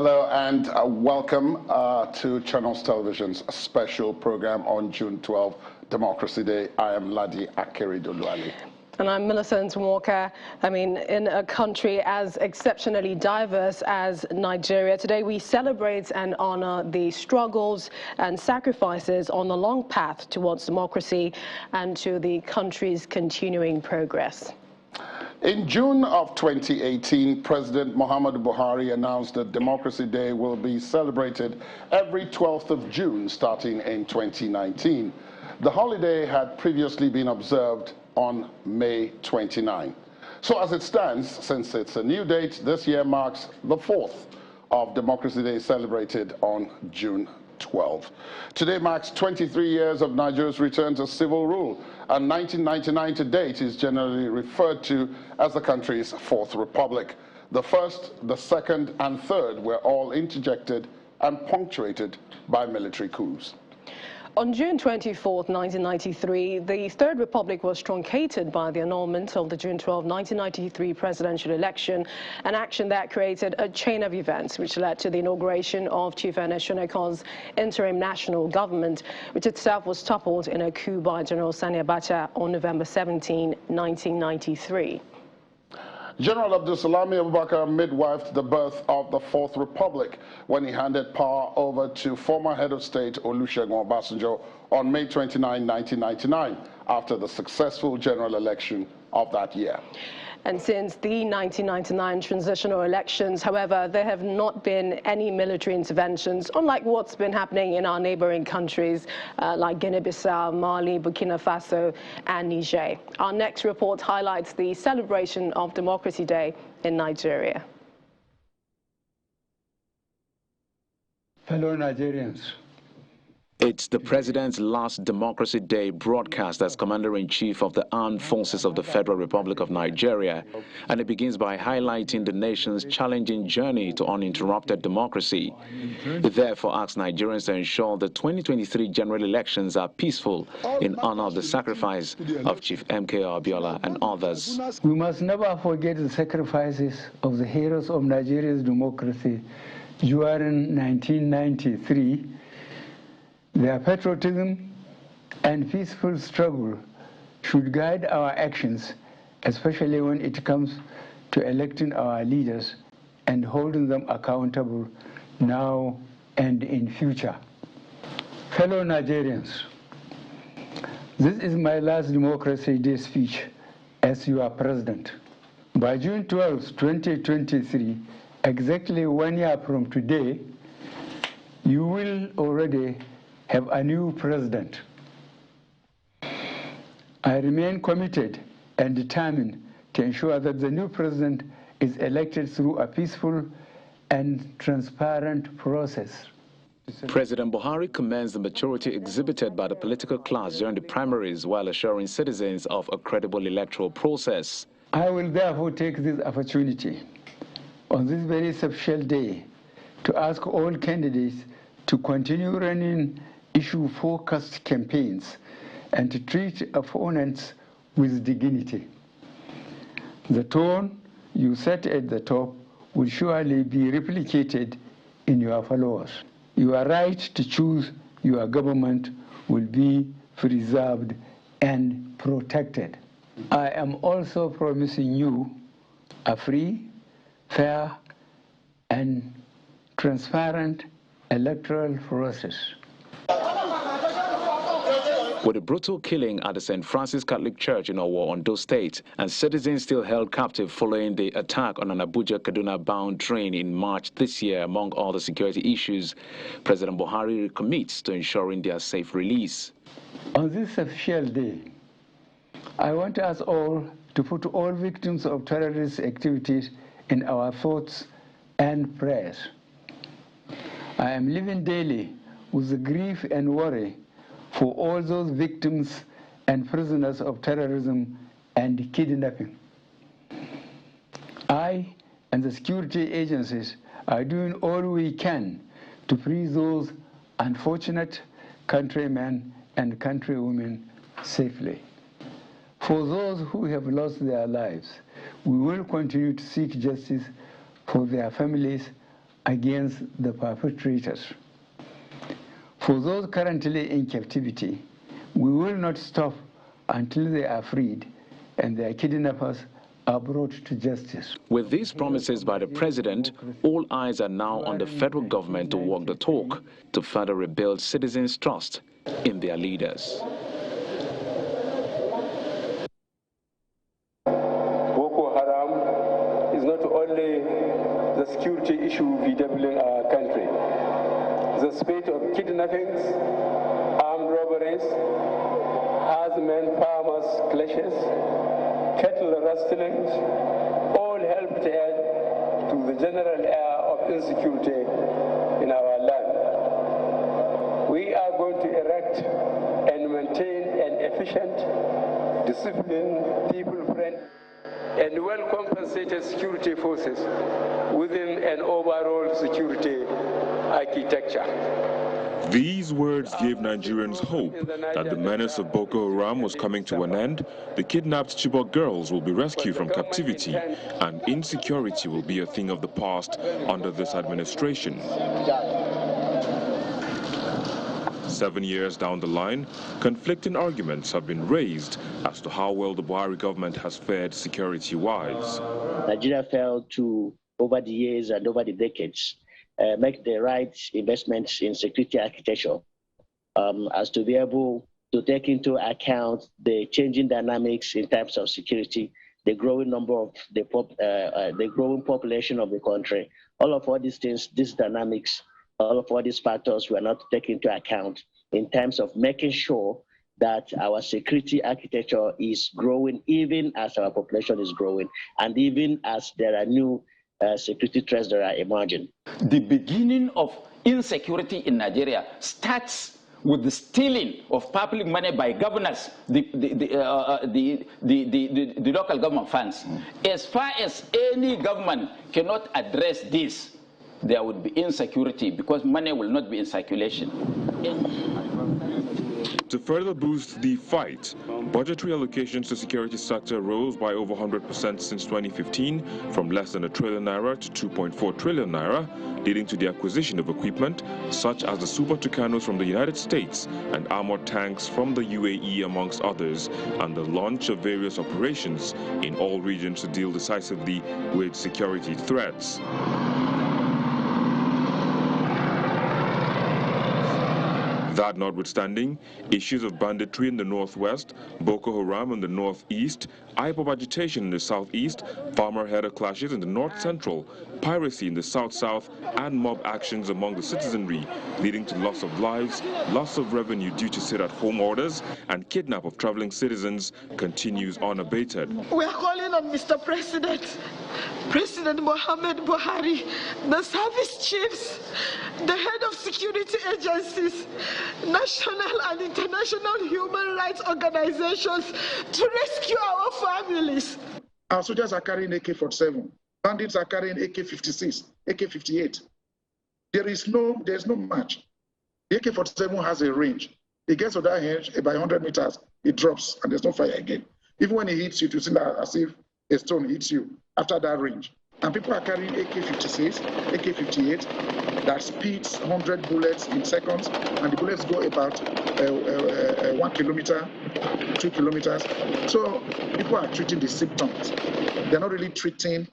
Hello and welcome to Channels Television's special program on June 12, Democracy Day. I am Ladi Akeredoluwale. And I'm Millicent Walker. I mean, in a country as exceptionally diverse as Nigeria, today we celebrate and honor the struggles and sacrifices on the long path towards democracy and to the country's continuing progress. In June of 2018, President Muhammadu Buhari announced that Democracy Day will be celebrated every 12th of June starting in 2019. The holiday had previously been observed on May 29. So as it stands, since it's a new date, this year marks the 4th of Democracy Day celebrated on June 12. Today marks 23 years of Nigeria's return to civil rule, and 1999 to date is generally referred to as the country's fourth republic. The first, the second, and third were all interjected and punctuated by military coups. On June 24, 1993, the Third Republic was truncated by the annulment of the June 12, 1993 presidential election, an action that created a chain of events which led to the inauguration of Chief Ernest Shonekan's interim national government, which itself was toppled in a coup by General Sani Abacha on November 17, 1993. General Abdulsalami Abubakar midwifed the birth of the Fourth Republic when he handed power over to former head of state Olusegun Obasanjo on May 29, 1999, after the successful general election of that year. And since the 1999 transitional elections, however, there have not been any military interventions, unlike what's been happening in our neighboring countries like Guinea-Bissau, Mali, Burkina Faso, and Niger. Our next report highlights the celebration of Democracy Day in Nigeria. Fellow Nigerians, it's the President's last Democracy Day broadcast as Commander-in-Chief of the Armed Forces of the Federal Republic of Nigeria, and it begins by highlighting the nation's challenging journey to uninterrupted democracy. It therefore asks Nigerians to ensure the 2023 general elections are peaceful in honor of the sacrifice of Chief MKO Abiola and others. We must never forget the sacrifices of the heroes of Nigeria's democracy during 1993. Their patriotism and peaceful struggle should guide our actions, especially when it comes to electing our leaders and holding them accountable now and in future. Fellow Nigerians, this is my last Democracy Day speech as your president. By June 12, 2023, exactly 1 year from today, you will already have a new president. I remain committed and determined to ensure that the new president is elected through a peaceful and transparent process. President Buhari commends the maturity exhibited by the political class during the primaries while assuring citizens of a credible electoral process. I will therefore take this opportunity on this very special day to ask all candidates to continue running issue-focused campaigns and to treat opponents with dignity. The tone you set at the top will surely be replicated in your followers. Your right to choose your government will be preserved and protected. I am also promising you a free, fair, and transparent electoral process. With a brutal killing at the St. Francis Catholic Church in Owo, Ondo State, and citizens still held captive following the attack on an Abuja-Kaduna-bound train in March this year, among other security issues, President Buhari commits to ensuring their safe release. On this official day, I want us all to put all victims of terrorist activities in our thoughts and prayers. I am living daily with the grief and worry for all those victims and prisoners of terrorism and kidnapping. I and the security agencies are doing all we can to free those unfortunate countrymen and countrywomen safely. For those who have lost their lives, we will continue to seek justice for their families against the perpetrators. For those currently in captivity, we will not stop until they are freed and their kidnappers are brought to justice. With these promises by the president, all eyes are now on the federal government to walk the talk to further rebuild citizens' trust in their leaders. Boko Haram is not only the security issue bedeviling our country. The spate of kidnappings, armed robberies, herdsmen farmers clashes, cattle rustlings, all help to add to the general air of insecurity in our land. We are going to erect and maintain an efficient, disciplined, people-friendly, and well-compensated security forces within an overall security architecture. These words gave Nigerians hope that the menace of Boko Haram was coming to an end, the kidnapped Chibok girls will be rescued from captivity, and insecurity will be a thing of the past under this administration. 7 years down the line, conflicting arguments have been raised as to how well the Buhari government has fared security-wise. Nigeria failed to, over the years and over the decades, make the right investments in security architecture as to be able to take into account the changing dynamics in terms of security, the growing number of the growing population of the country. All these things, these dynamics, all these factors were not taken into account in terms of making sure that our security architecture is growing even as our population is growing and even as there are new security threats that are emerging. The beginning of insecurity in Nigeria starts with the stealing of public money by governors, the local government funds. As far as any government cannot address this, there would be insecurity because money will not be in circulation. To further boost the fight, budgetary allocations to security sector rose by over 100% since 2015, from less than 1 trillion naira to 2.4 trillion naira, leading to the acquisition of equipment such as the Super Tucanos from the United States and armored tanks from the UAE, amongst others, and the launch of various operations in all regions to deal decisively with security threats. That notwithstanding, issues of banditry in the northwest, Boko Haram in the northeast, IPOB agitation in the southeast, farmer-herder clashes in the north-central, piracy in the south-south, and mob actions among the citizenry, leading to loss of lives, loss of revenue due to sit-at-home orders, and kidnap of traveling citizens continues unabated. We are calling on Mr. President, President Muhammad Buhari, the service chiefs, the head of security agencies, national and international human rights organizations to rescue our families. Our soldiers are carrying AK-47. Bandits are carrying AK-56, AK-58. There's no match. The AK-47 has a range. It gets to that range about 100 meters, it drops, and there's no fire again. Even when it hits you, it will seem as if a stone hits you after that range. And people are carrying AK-56, AK-58 that speeds 100 bullets in seconds, and the bullets go about 1 kilometer, 2 kilometers. So people are treating the symptoms. They're not really treating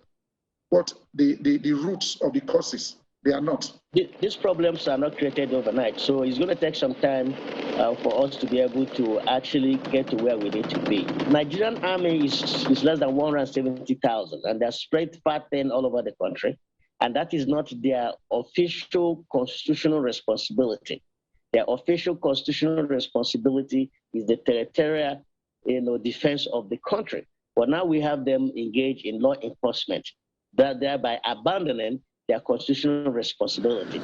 what the roots of the causes. They are not. These problems are not created overnight, so it's going to take some time for us to be able to actually get to where we need to be. Nigerian army is less than 170,000, and they're spread thin all over the country, and that is not their official constitutional responsibility. Their official constitutional responsibility is the territorial, defense of the country. But now we have them engaged in law enforcement, thereby abandoning their constitutional responsibility.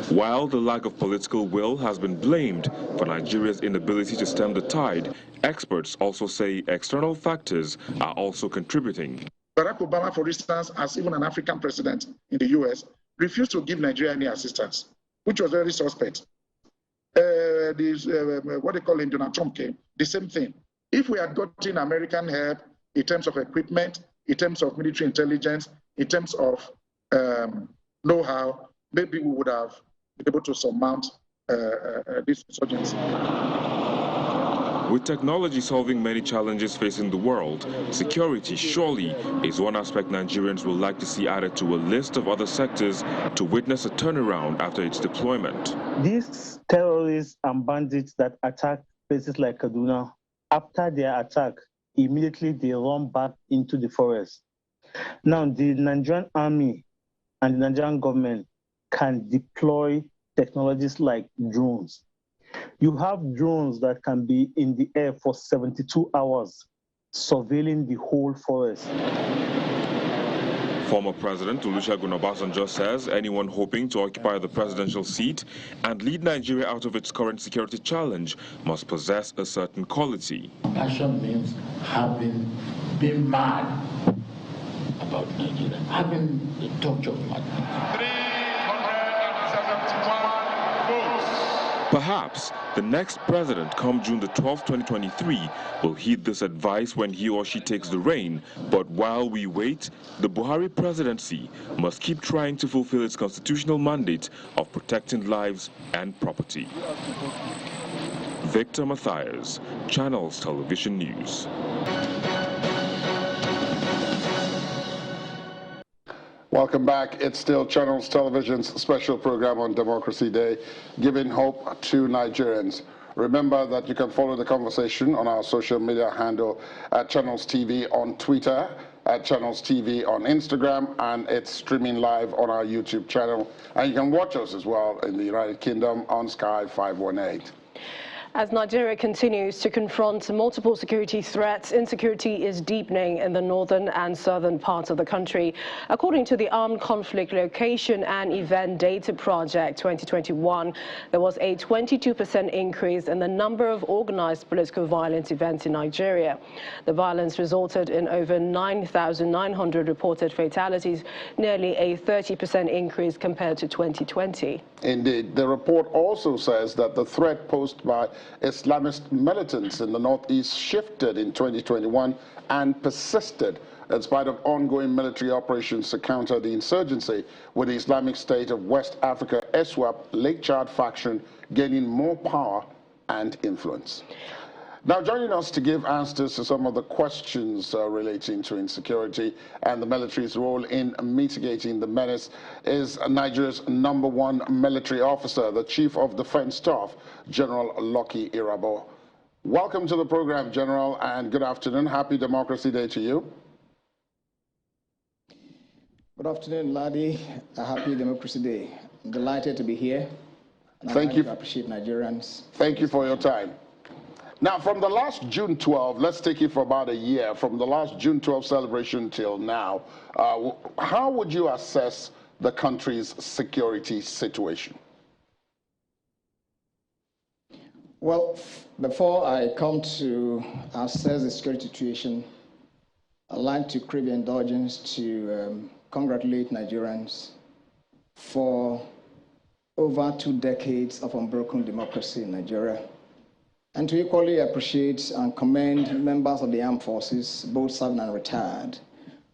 While the lack of political will has been blamed for Nigeria's inability to stem the tide, experts also say external factors are also contributing. Barack Obama, for instance, as even an African president in the US, refused to give Nigeria any assistance, which was very suspect. What they call him, Donald Trump came, the same thing. If we had gotten American help in terms of equipment, in terms of military intelligence, in terms of know-how, maybe we would have been able to surmount this insurgency. With technology solving many challenges facing the world, security surely is one aspect Nigerians would like to see added to a list of other sectors to witness a turnaround after its deployment. These terrorists and bandits that attack places like Kaduna, after their attack, immediately they run back into the forest. Now, the Nigerian army and the Nigerian government can deploy technologies like drones. You have drones that can be in the air for 72 hours, surveilling the whole forest. Former President Olusegun Obasanjo says anyone hoping to occupy the presidential seat and lead Nigeria out of its current security challenge must possess a certain quality. Passion means being mad about Nigeria, having the touch of madness. 371 votes. Perhaps the next president, come June the 12th, 2023, will heed this advice when he or she takes the reign. But while we wait, the Buhari presidency must keep trying to fulfill its constitutional mandate of protecting lives and property. Victor Matthias, Channels Television News. Welcome back. It's still Channels Television's special program on Democracy Day, giving hope to Nigerians. Remember that you can follow the conversation on our social media handle at Channels TV on Twitter, at Channels TV on Instagram, and it's streaming live on our YouTube channel. And you can watch us as well in the United Kingdom on Sky 518. As Nigeria continues to confront multiple security threats, insecurity is deepening in the northern and southern parts of the country. According to the Armed Conflict Location and Event Data Project 2021, there was a 22% increase in the number of organized political violence events in Nigeria. The violence resulted in over 9,900 reported fatalities, nearly a 30% increase compared to 2020. Indeed. The report also says that the threat posed by Islamist militants in the northeast shifted in 2021 and persisted in spite of ongoing military operations to counter the insurgency, with the Islamic State of West Africa, ISWAP, Lake Chad faction gaining more power and influence. Now, joining us to give answers to some of the questions relating to insecurity and the military's role in mitigating the menace is Nigeria's #1 military officer, the Chief of Defense Staff, General Lucky Irabo. Welcome to the program, General, and good afternoon. Happy Democracy Day to you. Good afternoon, Ladi. A happy Democracy Day. I'm delighted to be here. And Thank you. I appreciate Nigerians. Thank you for your time. Now, from the last June 12, let's take it for about a year, from the last June 12 celebration till now, how would you assess the country's security situation? Well, before I come to assess the security situation, I'd like to crave your indulgence to congratulate Nigerians for over 2 decades of unbroken democracy in Nigeria, and to equally appreciate and commend members of the armed forces, both serving and retired,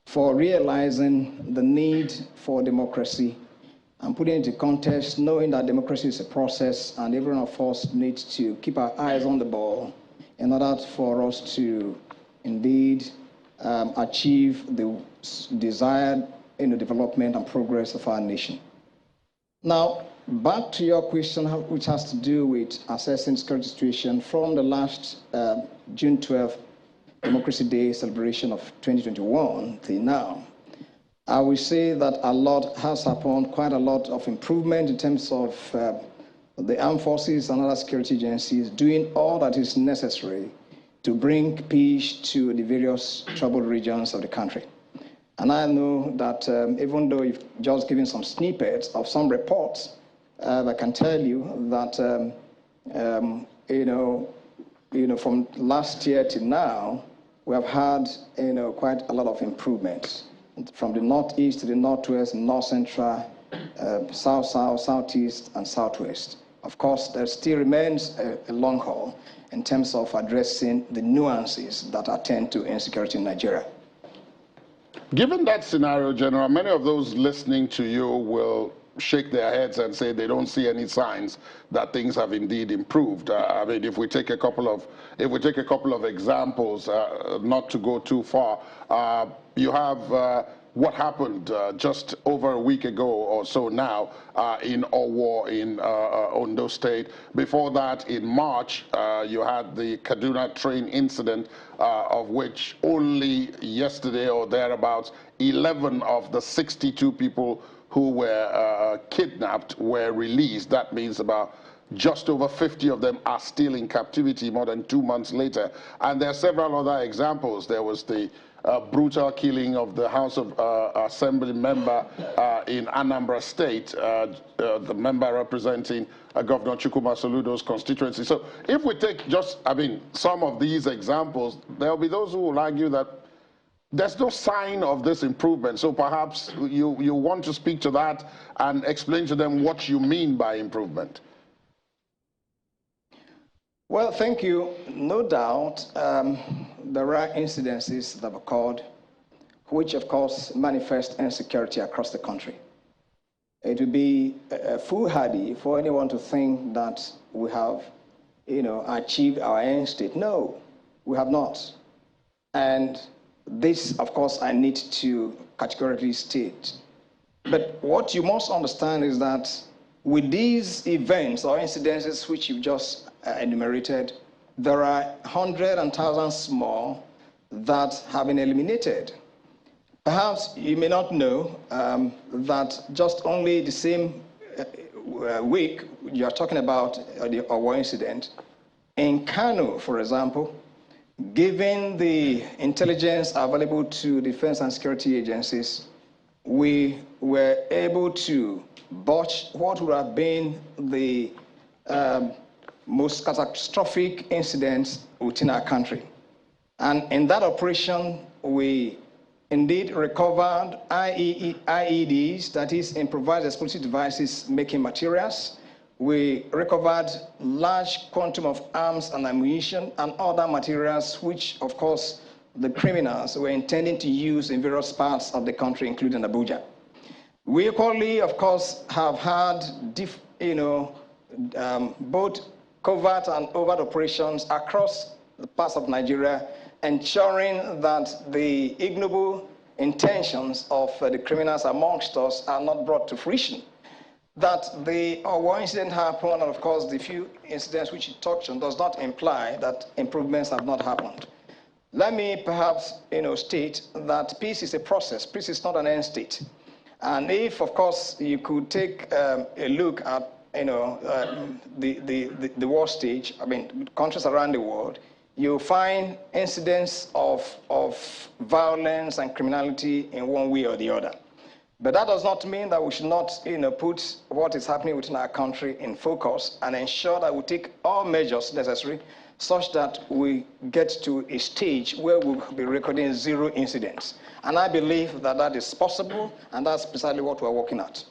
for realizing the need for democracy and putting it into context, knowing that democracy is a process and every one of us needs to keep our eyes on the ball in order for us to indeed achieve the desired development and progress of our nation. Now, back to your question, which has to do with assessing security situation from the last June 12 Democracy Day celebration of 2021 till now. I will say that a lot has happened, quite a lot of improvement in terms of the armed forces and other security agencies doing all that is necessary to bring peace to the various troubled regions of the country. And I know that even though you've just given some snippets of some reports, I can tell you that from last year to now, we have had quite a lot of improvements from the northeast to the northwest, north central, south, southeast, and southwest. Of course, there still remains a long haul in terms of addressing the nuances that attend to insecurity in Nigeria. Given that scenario, General, many of those listening to you will shake their heads and say they don't see any signs that things have indeed improved. I mean, if we take a couple of examples, not to go too far, you have what happened just over a week ago or so now in Owo in Ondo State. Before that, in March, you had the Kaduna train incident, of which only yesterday or thereabouts, 11 of the 62 people who were kidnapped were released. That means about just over 50 of them are still in captivity more than 2 months later. And there are several other examples. There was the brutal killing of the House of Assembly member in Anambra State, the member representing Governor Chukwuma Soludo's constituency. So if we take just, some of these examples, there will be those who will argue that there's no sign of this improvement. So perhaps you want to speak to that and explain to them what you mean by improvement. Well, thank you. No doubt there are incidences that have occurred which, of course, manifest insecurity across the country. It would be foolhardy for anyone to think that we have, achieved our end state. No, we have not. And this, of course, I need to categorically state. But what you must understand is that with these events or incidences which you've just enumerated, there are hundreds and thousands more that have been eliminated. Perhaps you may not know that just only the same week you're talking about the Owo incident, in Kano, for example, given the intelligence available to defense and security agencies, we were able to botch what would have been the most catastrophic incidents within our country. And in that operation, we indeed recovered IEDs, that is improvised explosive devices making materials. We recovered large quantum of arms and ammunition and other materials which, of course, the criminals were intending to use in various parts of the country, including Abuja. We equally, of course, have had both covert and overt operations across the parts of Nigeria, ensuring that the ignoble intentions of the criminals amongst us are not brought to fruition. That the Owo incident happened, and of course the few incidents which you touched on, does not imply that improvements have not happened. Let me perhaps state that peace is a process. Peace is not an end state. And if, of course, you could take a look at the war stage, countries around the world, you'll find incidents of violence and criminality in one way or the other. But that does not mean that we should not put what is happening within our country in focus and ensure that we take all measures necessary such that we get to a stage where we'll be recording 0 incidents. And I believe that that is possible, and that's precisely what we're working at.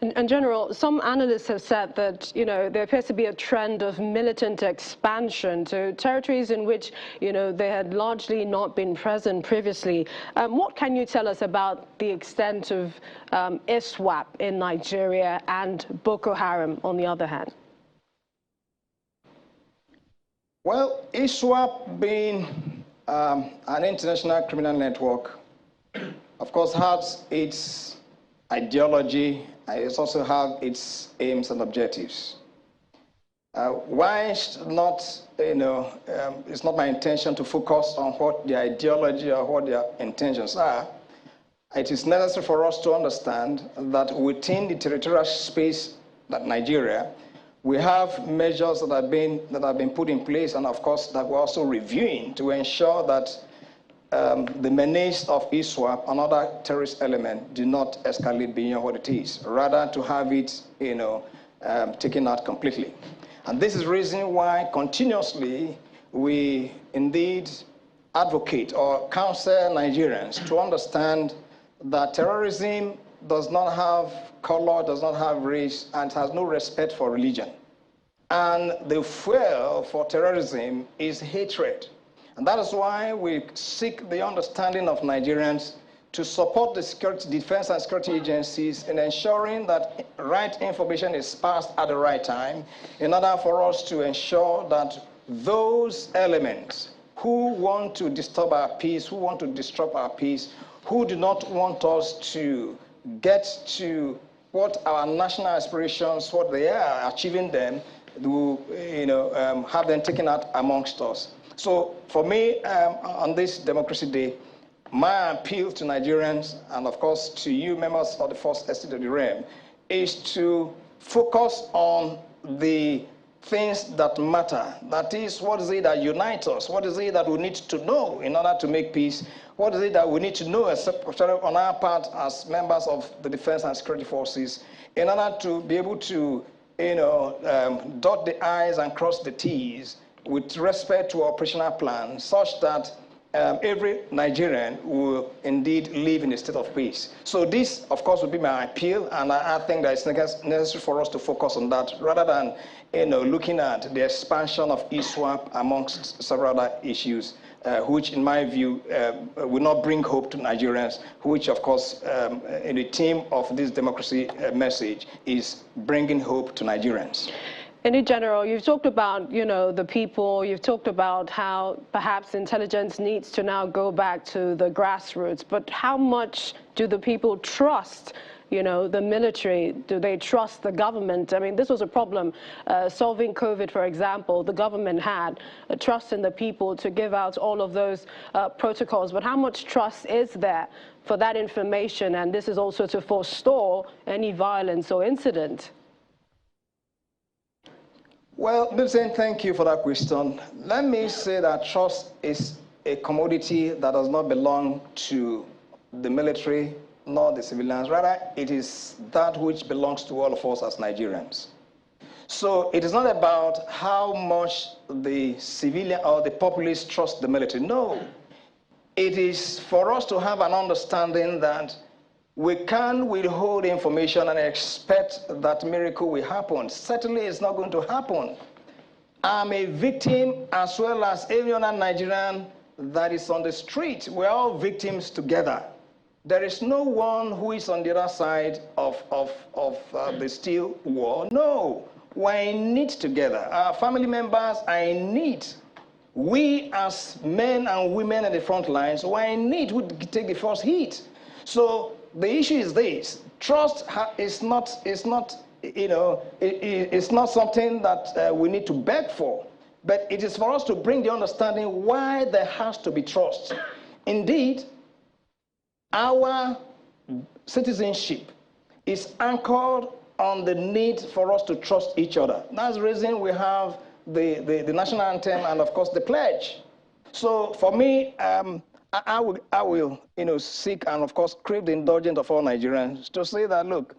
And General, some analysts have said that, there appears to be a trend of militant expansion to territories in which, they had largely not been present previously. What can you tell us about the extent of ISWAP in Nigeria and Boko Haram on the other hand? Well, ISWAP being an international criminal network, of course, has its ideology. It also has its aims and objectives. Whilst not, it's not my intention to focus on what their ideology or what their intentions are, it is necessary for us to understand that within the territorial space that Nigeria, we have measures that have been put in place, and of course that we're also reviewing to ensure that the menace of ISWAP and other terrorist elements do not escalate beyond what it is, rather to have it, taken out completely. And this is the reason why continuously we indeed advocate or counsel Nigerians to understand that terrorism does not have color, does not have race, and has no respect for religion. And the fuel for terrorism is hatred. And that is why we seek the understanding of Nigerians to support the defense and security agencies in ensuring that right information is passed at the right time, in order for us to ensure that those elements who want to disturb our peace, who want to disrupt our peace, who do not want us to get to what our national aspirations, what they are, achieving them, to have them taken out amongst us. So for me, on this Democracy Day, my appeal to Nigerians, and of course to you members of the First Estate of the Realm, is to focus on the things that matter. That is, what is it that unites us? What is it that we need to know in order to make peace? What is it that we need to know, especially on our part as members of the Defense and Security Forces, in order to be able to dot the I's and cross the T's with respect to operational plans, such that every Nigerian will indeed live in a state of peace. So this, of course, will be my appeal, and I think that it's necessary for us to focus on that rather than looking at the expansion of ISWAP amongst several other issues, which, in my view, will not bring hope to Nigerians, which, of course, in the theme of this democracy message is bringing hope to Nigerians. In general, you've talked about, the people, you've talked about how perhaps intelligence needs to now go back to the grassroots, but how much do the people trust, the military? Do they trust the government? I mean, this was a problem. Solving COVID, for example, the government had a trust in the people to give out all of those protocols, but how much trust is there for that information? And this is also to forestall any violence or incident. Well, Vincent, thank you for that question. Let me say that trust is a commodity that does not belong to the military nor the civilians. Rather, it is that which belongs to all of us as Nigerians. So it is not about how much the civilian or the populace trust the military. No. It is for us to have an understanding that we can't withhold information and expect that miracle will happen. Certainly, it's not going to happen. I'm a victim as well as every other Nigerian that is on the street. We're all victims together. There is no one who is on the other side of the still war. No, we're in it together. Our family members are in it. We as men and women at the front lines, we're in it. We take the first hit. So the issue is this: trust is not something that we need to beg for, but it is for us to bring the understanding why there has to be trust. Indeed, our citizenship is anchored on the need for us to trust each other. That's the reason we have the national anthem and, of course, the pledge. So for me, I will seek and, of course, crave the indulgence of all Nigerians to say that, look,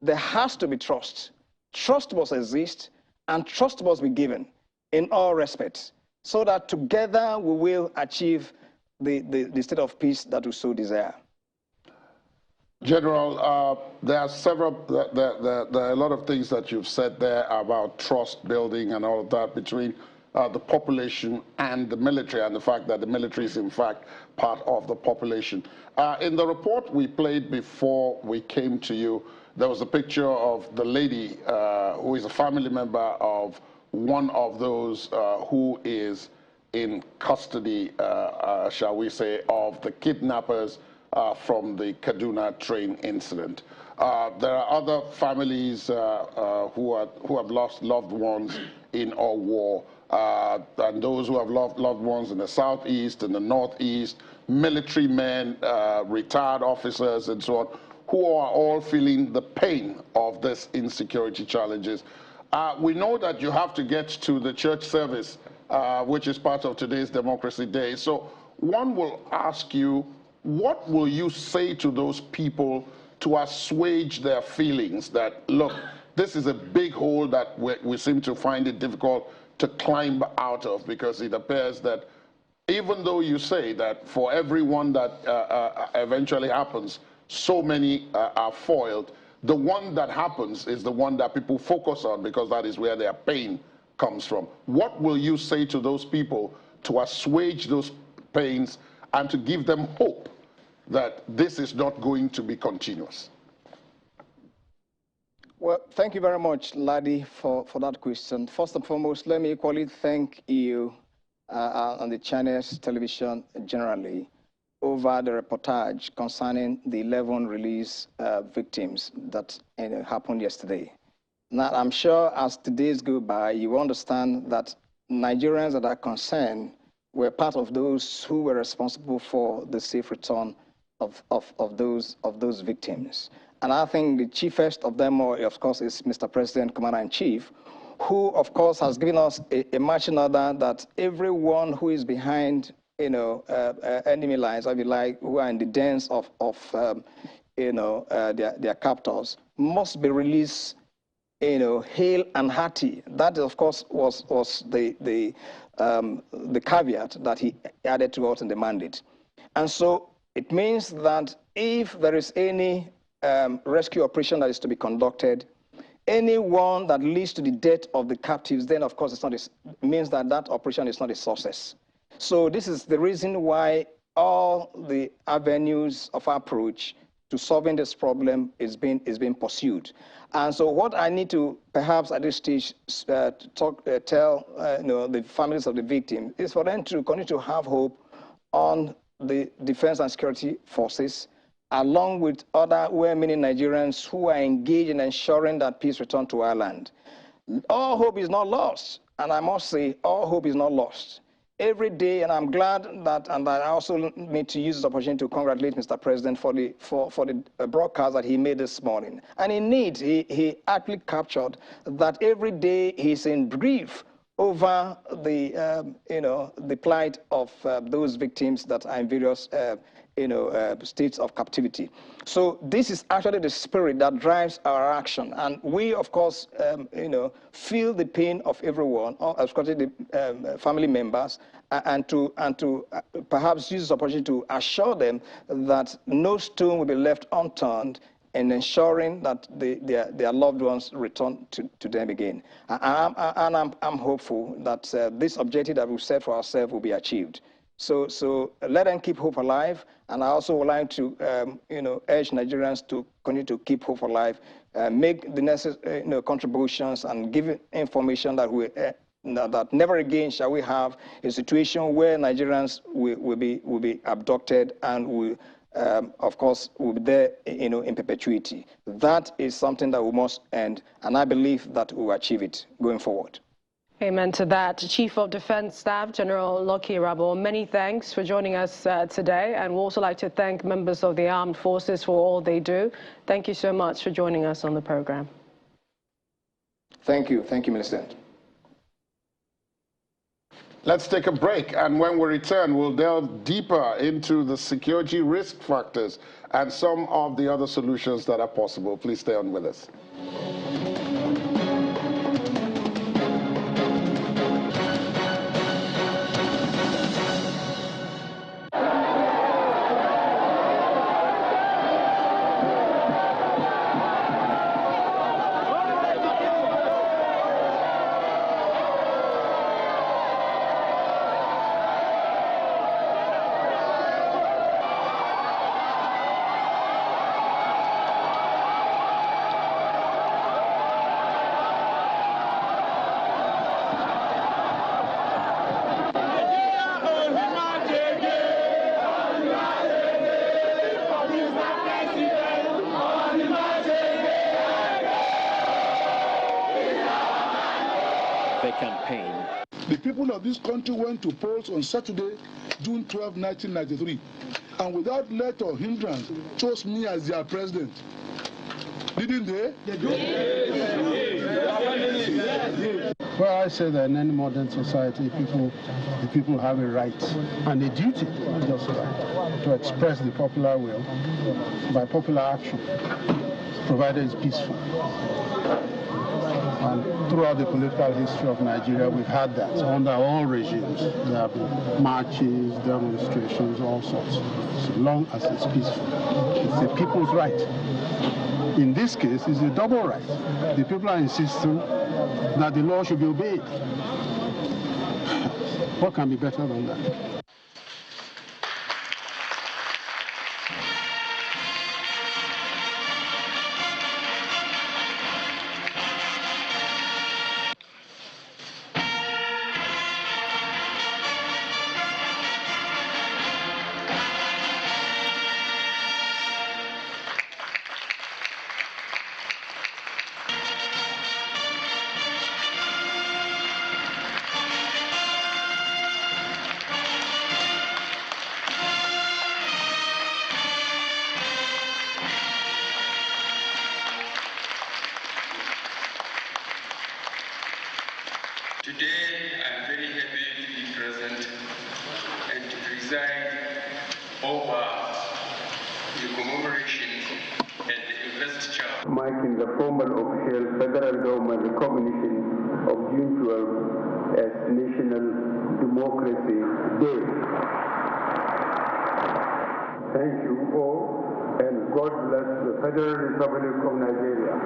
there has to be trust. Trust must exist, and trust must be given in all respects, so that together we will achieve the state of peace that we so desire. General, there are a lot of things that you've said there about trust building and all of that between the population and the military, and the fact that the military is in fact part of the population. In the report we played before we came to you, there was a picture of the lady who is a family member of one of those who is in custody, shall we say, of the kidnappers from the Kaduna train incident. There are other families who have lost loved ones in our war, and those who have lost loved ones in the southeast and the northeast, military men, retired officers, and so on, who are all feeling the pain of this insecurity challenges. We know that you have to get to the church service, which is part of today's Democracy Day. So one will ask you, what will you say to those people to assuage their feelings that, look, this is a big hole that we seem to find it difficult to climb out of, because it appears that even though you say that for everyone that eventually happens, so many are foiled, the one that happens is the one that people focus on, because that is where their pain comes from. What will you say to those people to assuage those pains and to give them hope that this is not going to be continuous? Well, thank you very much, Ladi, for that question. First and foremost, let me equally thank you and the Chinese television generally over the reportage concerning the 11 release victims that happened yesterday. Now, I'm sure as the days go by, you understand that Nigerians that are concerned were part of those who were responsible for the safe return of those victims. And I think the chiefest of them all, of course, is Mr. President, Commander-in-Chief, who, of course, has given us a marching order that everyone who is behind, enemy lines, if you like, who are in the dens of their captors, must be released, hale and hearty. That, of course, was the caveat that he added to us in the mandate. And so it means that if there is any rescue operation that is to be conducted, anyone that leads to the death of the captives, then of course it means that that operation is not a success. So this is the reason why all the avenues of approach to solving this problem is being pursued. And so what I need to perhaps at this stage tell the families of the victim is for them to continue to have hope on the defense and security forces, along with other well-meaning Nigerians who are engaged in ensuring that peace return to our land. All hope is not lost, and I must say, all hope is not lost. Every day, and I'm glad that, and I also need to use this opportunity to congratulate Mr. President for the broadcast that he made this morning. And indeed, he actually captured that every day he's in grief over the plight of those victims that are in various states of captivity. So this is actually the spirit that drives our action. And we, of course, feel the pain of everyone, especially the family members, and to perhaps use this opportunity to assure them that no stone will be left unturned in ensuring that their loved ones return to them again. And I'm hopeful that this objective that we've set for ourselves will be achieved. So let them keep hope alive, and I also would like to urge Nigerians to continue to keep hope alive, make the necessary contributions, and give information that that never again shall we have a situation where Nigerians will be abducted and will, of course, will be there in perpetuity. That is something that we must end, and I believe that we will achieve it going forward. Amen to that. Chief of Defense Staff, General Lucky Rabo, many thanks for joining us today. And we'd also like to thank members of the armed forces for all they do. Thank you so much for joining us on the program. Thank you. Thank you, Minister. Let's take a break, and when we return, we'll delve deeper into the security risk factors and some of the other solutions that are possible. Please stay on with us. The people of this country went to polls on Saturday, June 12, 1993, and without let or hindrance chose me as their president. Didn't they? Well, I say that in any modern society, the people have a right and a duty, not just a right, to express the popular will by popular action, provided it's peaceful. And throughout the political history of Nigeria, we've had that under all regimes. There have been marches, demonstrations, all sorts, so long as it's peaceful. It's the people's right. In this case, it's a double right. The people are insisting that the law should be obeyed. What can be better than that? the commemorations and the investiture. Marking the formal official federal government recognition of June 12 as National Democracy Day. Thank you all, and God bless the Federal Republic of Nigeria.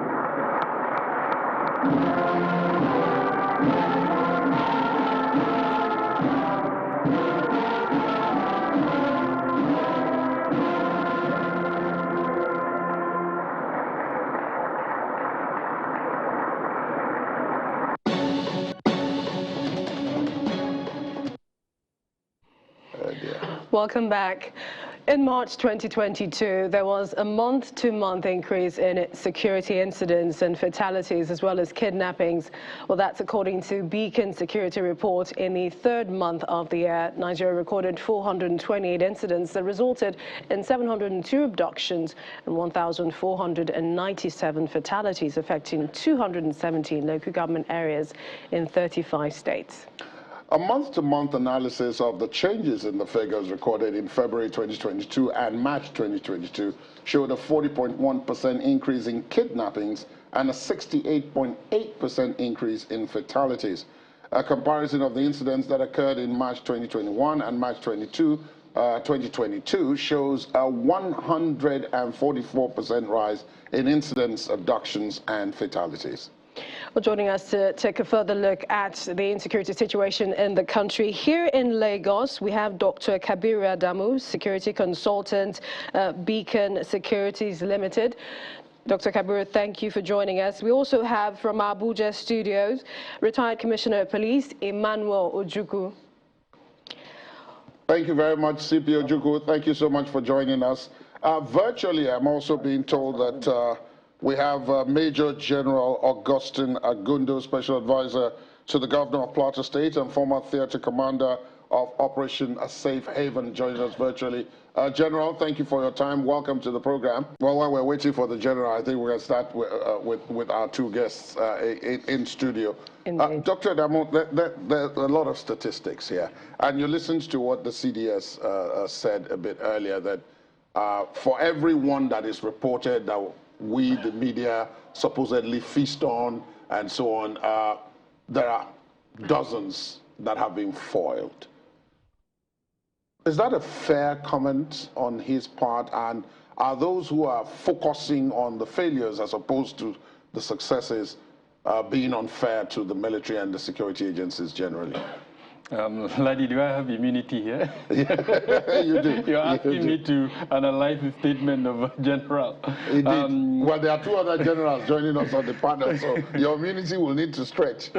Welcome back. In March 2022, there was a month-to-month increase in security incidents and fatalities, as well as kidnappings. Well, that's according to Beacon Security Report. In the third month of the year, Nigeria recorded 428 incidents that resulted in 702 abductions and 1,497 fatalities, affecting 217 local government areas in 35 states. A month-to-month analysis of the changes in the figures recorded in February 2022 and March 2022 showed a 40.1% increase in kidnappings and a 68.8% increase in fatalities. A comparison of the incidents that occurred in March 2021 and March 2022 shows a 144% rise in incidents, abductions, and fatalities. Well, joining us to take a further look at the insecurity situation in the country, here in Lagos, we have Dr. Kabiru Adamu, security consultant, Beacon Securities Limited. Dr. Kabiru, thank you for joining us. We also have from our Abuja studios, retired Commissioner of Police, Emmanuel Ojukwu. Thank you very much, CP Ojukwu. Thank you so much for joining us. Virtually, I'm also being told that we have Major General Augustine Agundo, Special Advisor to the Governor of Plateau State and former Theater Commander of Operation Safe Haven, joining us virtually. General, thank you for your time. Welcome to the program. Well, while we're waiting for the General, I think we're going to start with our two guests in studio. Dr. Adamu, there are a lot of statistics here. And you listened to what the CDS said a bit earlier, that for every one that is reported that we, the media, supposedly feast on and so on, there are dozens that have been foiled. Is that a fair comment on his part? And are those who are focusing on the failures as opposed to the successes being unfair to the military and the security agencies generally? Ladi, do I have immunity here? You do. You're asking me to analyze the statement of a general. Indeed. Well, there are two other generals joining us on the panel, so your immunity will need to stretch.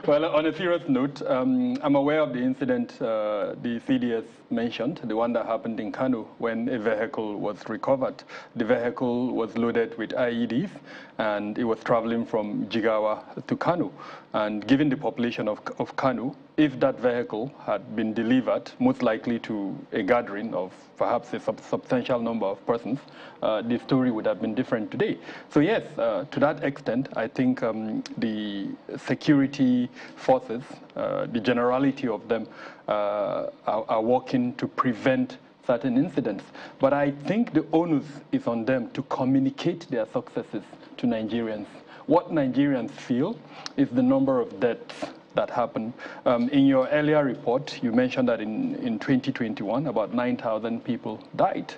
Well, on a serious note, I'm aware of the incident the CDS mentioned, the one that happened in Kano when a vehicle was recovered. The vehicle was loaded with IEDs, and it was traveling from Jigawa to Kano. And given the population of Kano, if that vehicle had been delivered, most likely to a gathering of perhaps a substantial number of persons, the story would have been different today. So yes, to that extent, I think the security forces, the generality of them, are working to prevent certain incidents. But I think the onus is on them to communicate their successes to Nigerians. What Nigerians feel is the number of deaths that happened. In your earlier report, you mentioned that in 2021, about 9,000 people died.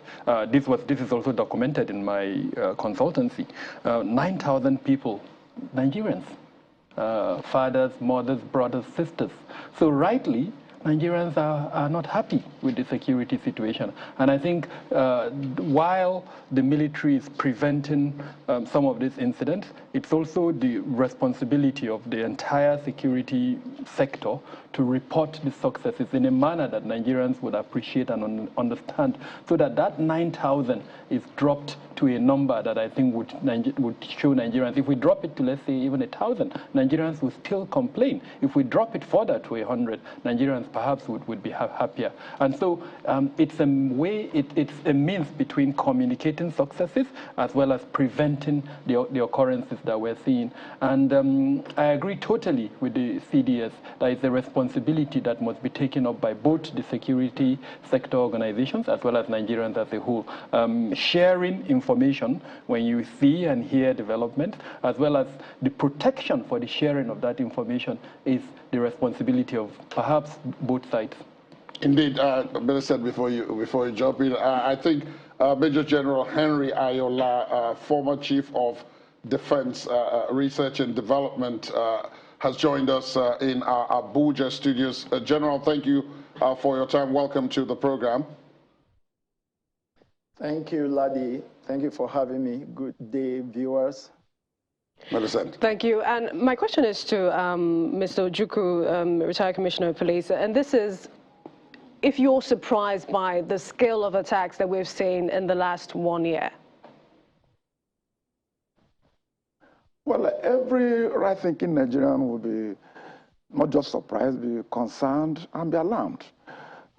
This is also documented in my consultancy. 9,000 people, Nigerians, fathers, mothers, brothers, sisters. So rightly, Nigerians are not happy with the security situation. And I think while the military is preventing some of these incidents, it's also the responsibility of the entire security sector to report the successes in a manner that Nigerians would appreciate and understand, so that 9,000 is dropped to a number that I think would show Nigerians, if we drop it to, let's say, even 1,000, Nigerians would still complain. If we drop it further to 100, Nigerians perhaps would be happier. And so it's a way, it's a means between communicating successes as well as preventing the occurrences that we're seeing. And I agree totally with the CDS that it's a responsibility that must be taken up by both the security sector organizations as well as Nigerians as a whole. Sharing information when you see and hear development, as well as the protection for the sharing of that information, is the responsibility of perhaps both sides. Indeed, better said before you jump in. I think Major General Henry Ayola, former Chief of Defense Research and Development, has joined us in our Abuja studios. General, thank you for your time. Welcome to the program. Thank you, Ladi. Thank you for having me. Good day, viewers. Thank you. And my question is to Mr. Ojukwu, retired Commissioner of Police, and this is, if you're surprised by the scale of attacks that we've seen in the last 1 year. Well, every right-thinking Nigerian will be not just surprised, be concerned and be alarmed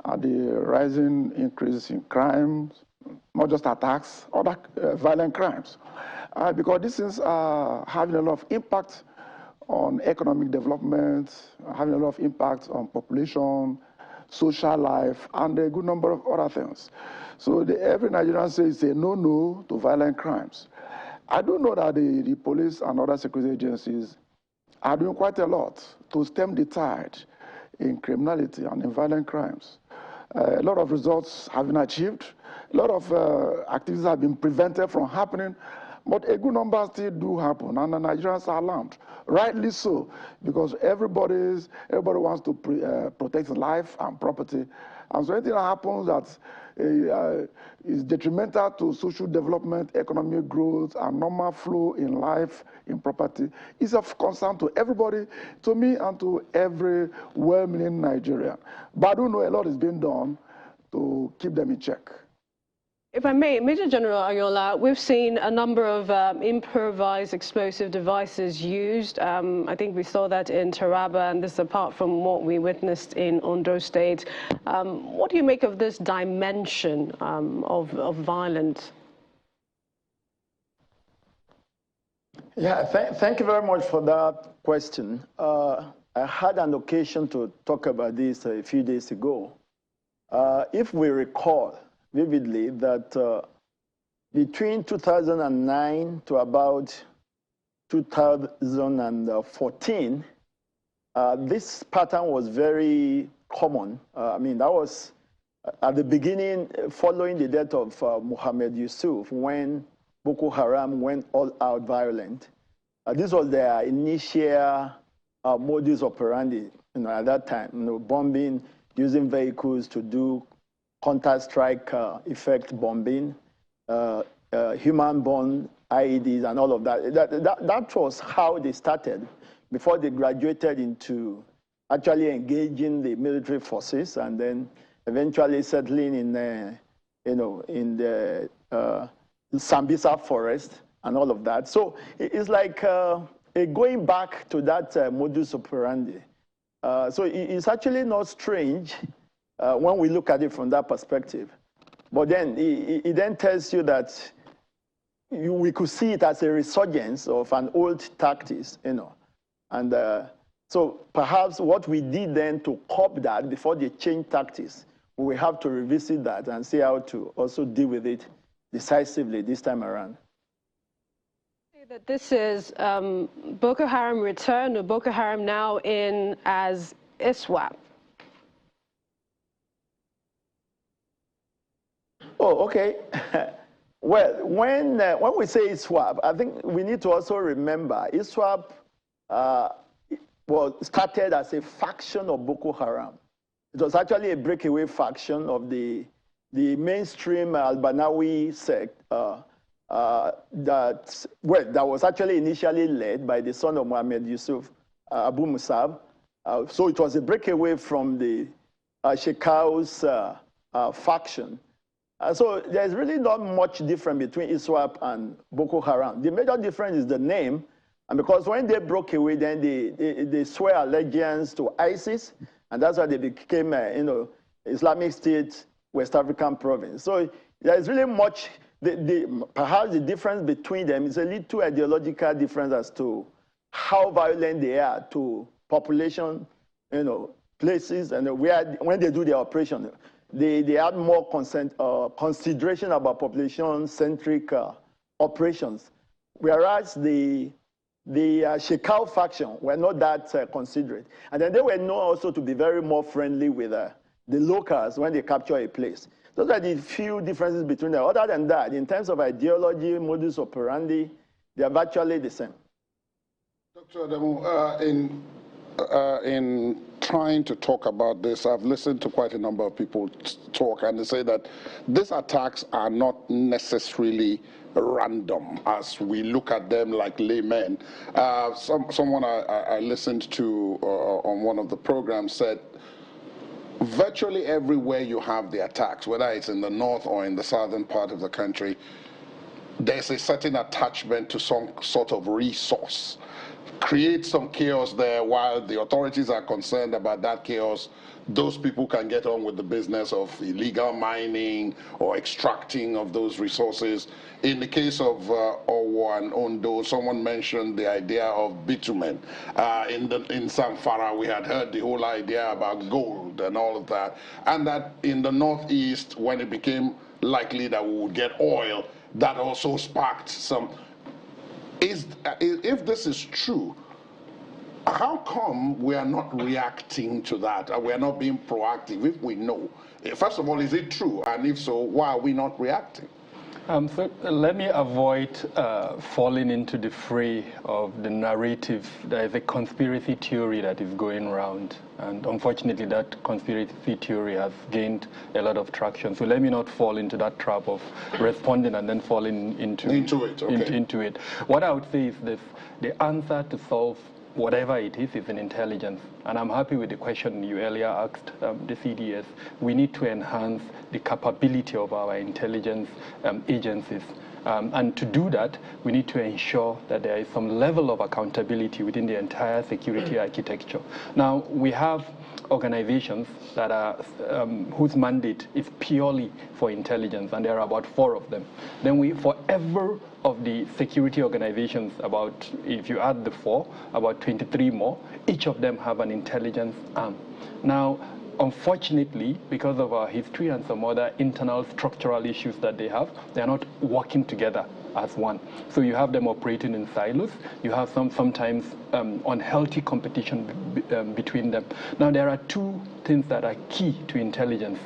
at the rising increase in crimes, not just attacks, other violent crimes. Because these things are having a lot of impact on economic development, having a lot of impact on population, social life, and a good number of other things. So every Nigerian says a no-no to violent crimes. I do know that the police and other security agencies are doing quite a lot to stem the tide in criminality and in violent crimes. A lot of results have been achieved. A lot of activities have been prevented from happening, but a good number still do happen, and the Nigerians are alarmed. Rightly so, because everybody wants to protect life and property, and so anything that happens that is detrimental to social development, economic growth, and normal flow in life, in property, is of concern to everybody, to me and to every well-meaning Nigerian. But I do know a lot is being done to keep them in check. If I may, Major General Ayola, we've seen a number of improvised explosive devices used. I think we saw that in Taraba, and this is apart from what we witnessed in Ondo State. What do you make of this dimension of violence? Yeah, thank you very much for that question. I had an occasion to talk about this a few days ago. If we recall vividly that between 2009 to about 2014, this pattern was very common. I mean, that was at the beginning, following the death of Mohammed Yusuf, when Boko Haram went all out violent. This was their initial modus operandi, at that time, bombing, using vehicles to do counter-strike effect bombing, human-borne IEDs and all of that. That was how they started before they graduated into actually engaging the military forces and then eventually settling in the Sambisa forest and all of that. So it's like going back to that modus operandi. So it's actually not strange when we look at it from that perspective. But then it then tells you that we could see it as a resurgence of an old tactics, And so perhaps what we did then to curb that before they change tactics, we have to revisit that and see how to also deal with it decisively this time around. That this is Boko Haram return, or Boko Haram now in as ISWAP? Oh, okay. Well, when we say ISWAP, I think we need to also remember ISWAP started as a faction of Boko Haram. It was actually a breakaway faction of the mainstream Al-Banawi sect that was actually initially led by the son of Mohammed Yusuf, Abu Musab. So it was a breakaway from the Shekau's faction. So there's really not much difference between ISWAP and Boko Haram. The major difference is the name, and because when they broke away, then they swear allegiance to ISIS, and that's why they became, Islamic State, West African province. So there's really much, perhaps the difference between them is a little ideological difference as to how violent they are to population, places, and when they do their operation. They had more consideration about population-centric operations, whereas the Shekau faction were not that considerate. And then they were known also to be very more friendly with the locals when they capture a place. Those are the few differences between them. Other than that, in terms of ideology, modus operandi, they are virtually the same. Dr. Adamu, in trying to talk about this, I've listened to quite a number of people talk, and they say that these attacks are not necessarily random as we look at them like laymen. Someone I listened to on one of the programs said virtually everywhere you have the attacks, whether it's in the north or in the southern part of the country, there's a certain attachment to some sort of resource. Create some chaos there while the authorities are concerned about that chaos. Those people can get on with the business of illegal mining or extracting of those resources. In the case of Owo and Ondo, someone mentioned the idea of bitumen. In Zamfara, we had heard the whole idea about gold and all of that. And that in the northeast, when it became likely that we would get oil, that also sparked some. If this is true, how come we are not reacting to that? We are not being proactive if we know? First of all, is it true? And if so, why are we not reacting? So let me avoid falling into the fray of the narrative. There is a conspiracy theory that is going around, and unfortunately that conspiracy theory has gained a lot of traction. So let me not fall into that trap of responding and then falling into it. Okay. Into it. What I would say is this: the answer to solve whatever it is in intelligence. And I'm happy with the question you earlier asked the CDS. We need to enhance the capability of our intelligence agencies. And to do that, we need to ensure that there is some level of accountability within the entire security architecture. Now, we have organizations that are whose mandate is purely for intelligence, and there are about 4 of them. Then for every of the security organizations, about, if you add the 4, about 23 more, each of them have an intelligence arm. Now, unfortunately, because of our history and some other internal structural issues that they have, they're not working together as one. So you have them operating in silos. You have sometimes unhealthy competition between them. Now, there are 2 things that are key to intelligence.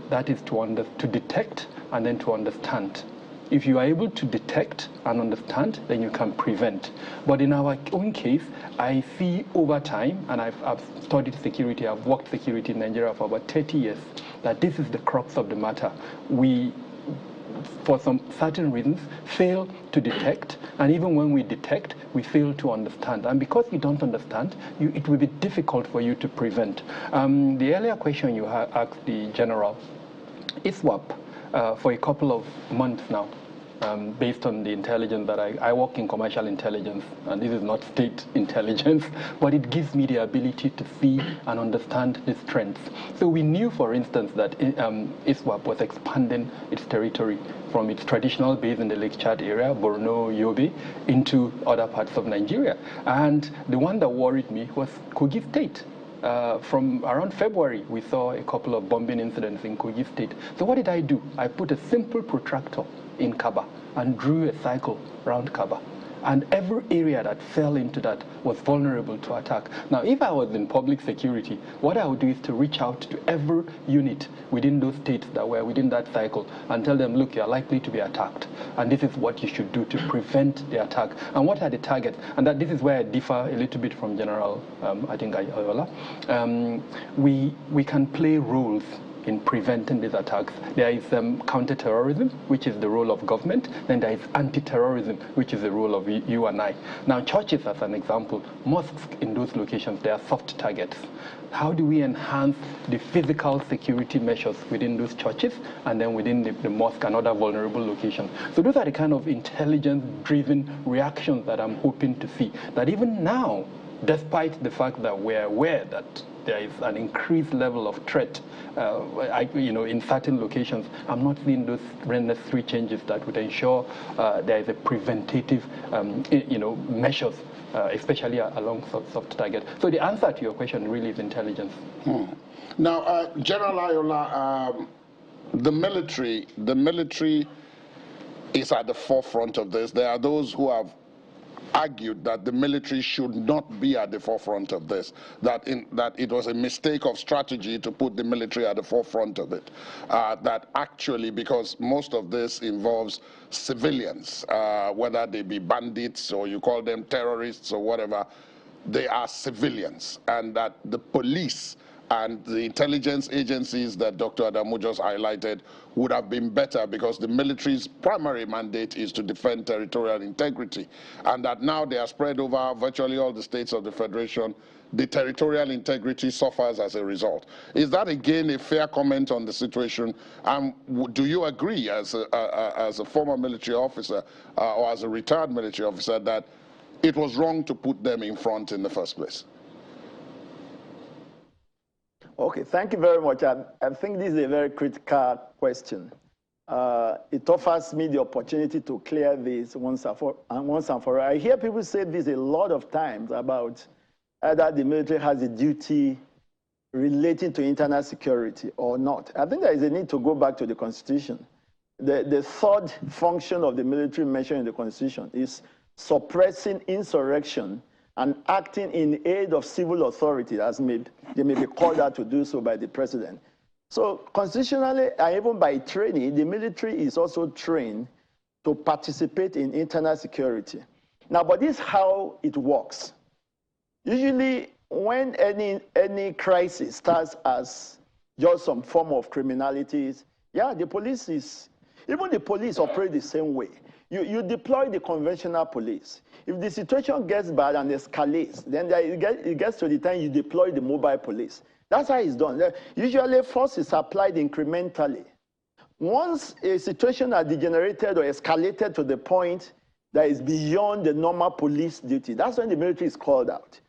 That is to detect and then to understand. If you are able to detect and understand, then you can prevent. But in our own case, I see over time, and I've studied security, I've worked security in Nigeria for about 30 years, that this is the crux of the matter. We, for some certain reasons, fail to detect, and even when we detect, we fail to understand. And because you don't understand, it will be difficult for you to prevent. The earlier question you asked the general, ISWAP, for a couple of months now, based on the intelligence that I work in commercial intelligence, and this is not state intelligence, but it gives me the ability to see and understand these trends. So we knew, for instance, that ISWAP was expanding its territory from its traditional base in the Lake Chad area, Borno, Yobe, into other parts of Nigeria. And the one that worried me was Kogi State. From around February, we saw a couple of bombing incidents in Kogi State. So what did I do? I put a simple protractor in Kaba and drew a cycle around Kaba. And every area that fell into that was vulnerable to attack. Now, if I was in public security, what I would do is to reach out to every unit within those states that were within that cycle and tell them, look, you're likely to be attacked. And this is what you should do to prevent the attack. And what are the targets? And that this is where I differ a little bit from General, I think, Ayola. We can play roles in preventing these attacks. There is counter-terrorism, which is the role of government. Then there is anti-terrorism, which is the role of you and I. Now, churches, as an example, mosques in those locations, they are soft targets. How do we enhance the physical security measures within those churches and then within the mosque and other vulnerable locations? So those are the kind of intelligence-driven reactions that I'm hoping to see. That even now, despite the fact that we're aware that there is an increased level of threat, in certain locations, I'm not seeing those necessary changes that would ensure there is a preventative, measures, especially along soft target. So the answer to your question really is intelligence. Now, General Ayola, the military is at the forefront of this. There are those who have argued that the military should not be at the forefront of this, that it was a mistake of strategy to put the military at the forefront of it, that actually, because most of this involves civilians, whether they be bandits or you call them terrorists or whatever, they are civilians, and that the police and the intelligence agencies that Dr. Adamu just highlighted would have been better, because the military's primary mandate is to defend territorial integrity, and that now they are spread over virtually all the states of the Federation. The territorial integrity suffers as a result. Is that again a fair comment on the situation? Do you agree, as a former military officer or as a retired military officer, that it was wrong to put them in front in the first place? Okay, thank you very much. I think this is a very critical question. It offers me the opportunity to clear this once and for all. I hear people say this a lot of times about either the military has a duty relating to internal security or not. I think there is a need to go back to the Constitution. The third function of the military mentioned in the Constitution is suppressing insurrection and acting in aid of civil authority, as they may be called out to do so by the president. So constitutionally, and even by training, the military is also trained to participate in internal security. Now, but this is how it works. Usually, when any crisis starts as just some form of criminality, yeah, the police operate the same way. You deploy the conventional police. If the situation gets bad and escalates, then it gets to the time you deploy the mobile police. That's how it's done. Usually, force is applied incrementally. Once a situation has degenerated or escalated to the point that is beyond the normal police duty, that's when the military is called out.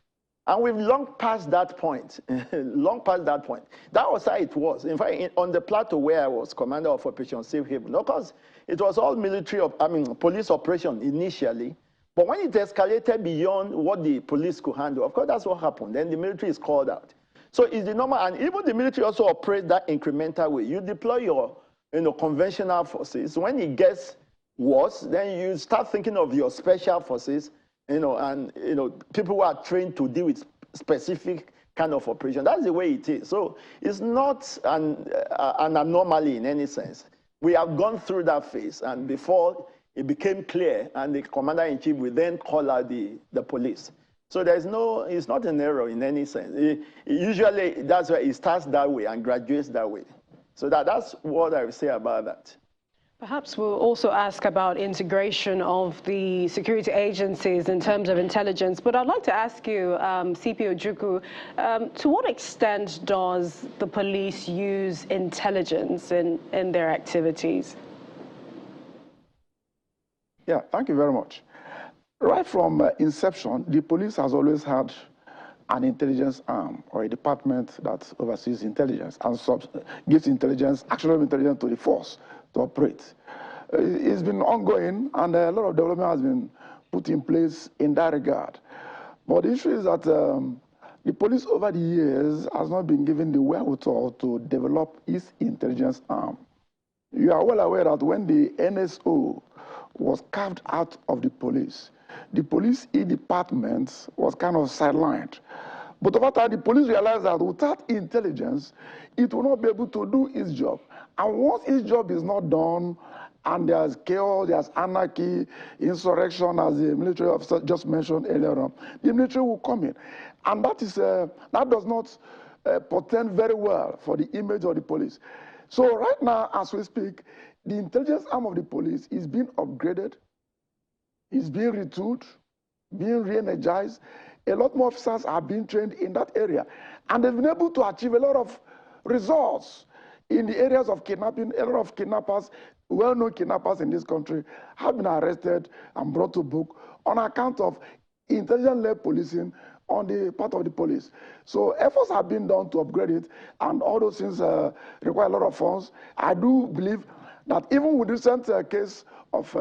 And we've long passed that point, long past that point. That was how it was. In fact, on the plateau where I was commander of Operation Safe Haven, because it was all police operation initially, but when it escalated beyond what the police could handle, of course, that's what happened. Then the military is called out. So it's the normal, and even the military also operates that incremental way. You deploy your conventional forces. When it gets worse, then you start thinking of your special forces, and people who are trained to deal with specific kind of operation. That's the way it is. So it's not an anomaly in any sense. We have gone through that phase, and before it became clear, and the commander-in-chief will then call out the police. So it's not an error in any sense. Usually, that's why it starts that way and graduates that way. So that's what I would say about that. Perhaps we'll also ask about integration of the security agencies in terms of intelligence. But I'd like to ask you, CP Ojukwu, to what extent does the police use intelligence in their activities? Yeah, thank you very much. Right from inception, the police has always had an intelligence arm or a department that oversees intelligence and gives intelligence, actionable intelligence to the force to operate. It's been ongoing, and a lot of development has been put in place in that regard. But the issue is that the police over the years has not been given the wherewithal to develop its intelligence arm. You are well aware that when the NSO was carved out of the police e-department was kind of sidelined. But over time, the police realized that without intelligence, it will not be able to do its job. And once its job is not done, and there's chaos, there's anarchy, insurrection, as the military officer just mentioned earlier on, the military will come in. And that does not portend very well for the image of the police. So right now, as we speak, the intelligence arm of the police is being upgraded, is being retooled, being re-energized. A lot more officers are being trained in that area. And they've been able to achieve a lot of results in the areas of kidnapping. A lot of kidnappers, well-known kidnappers in this country, have been arrested and brought to book on account of intelligence-led policing on the part of the police. So efforts have been done to upgrade it, and all those things require a lot of funds. I do believe that even with the recent case of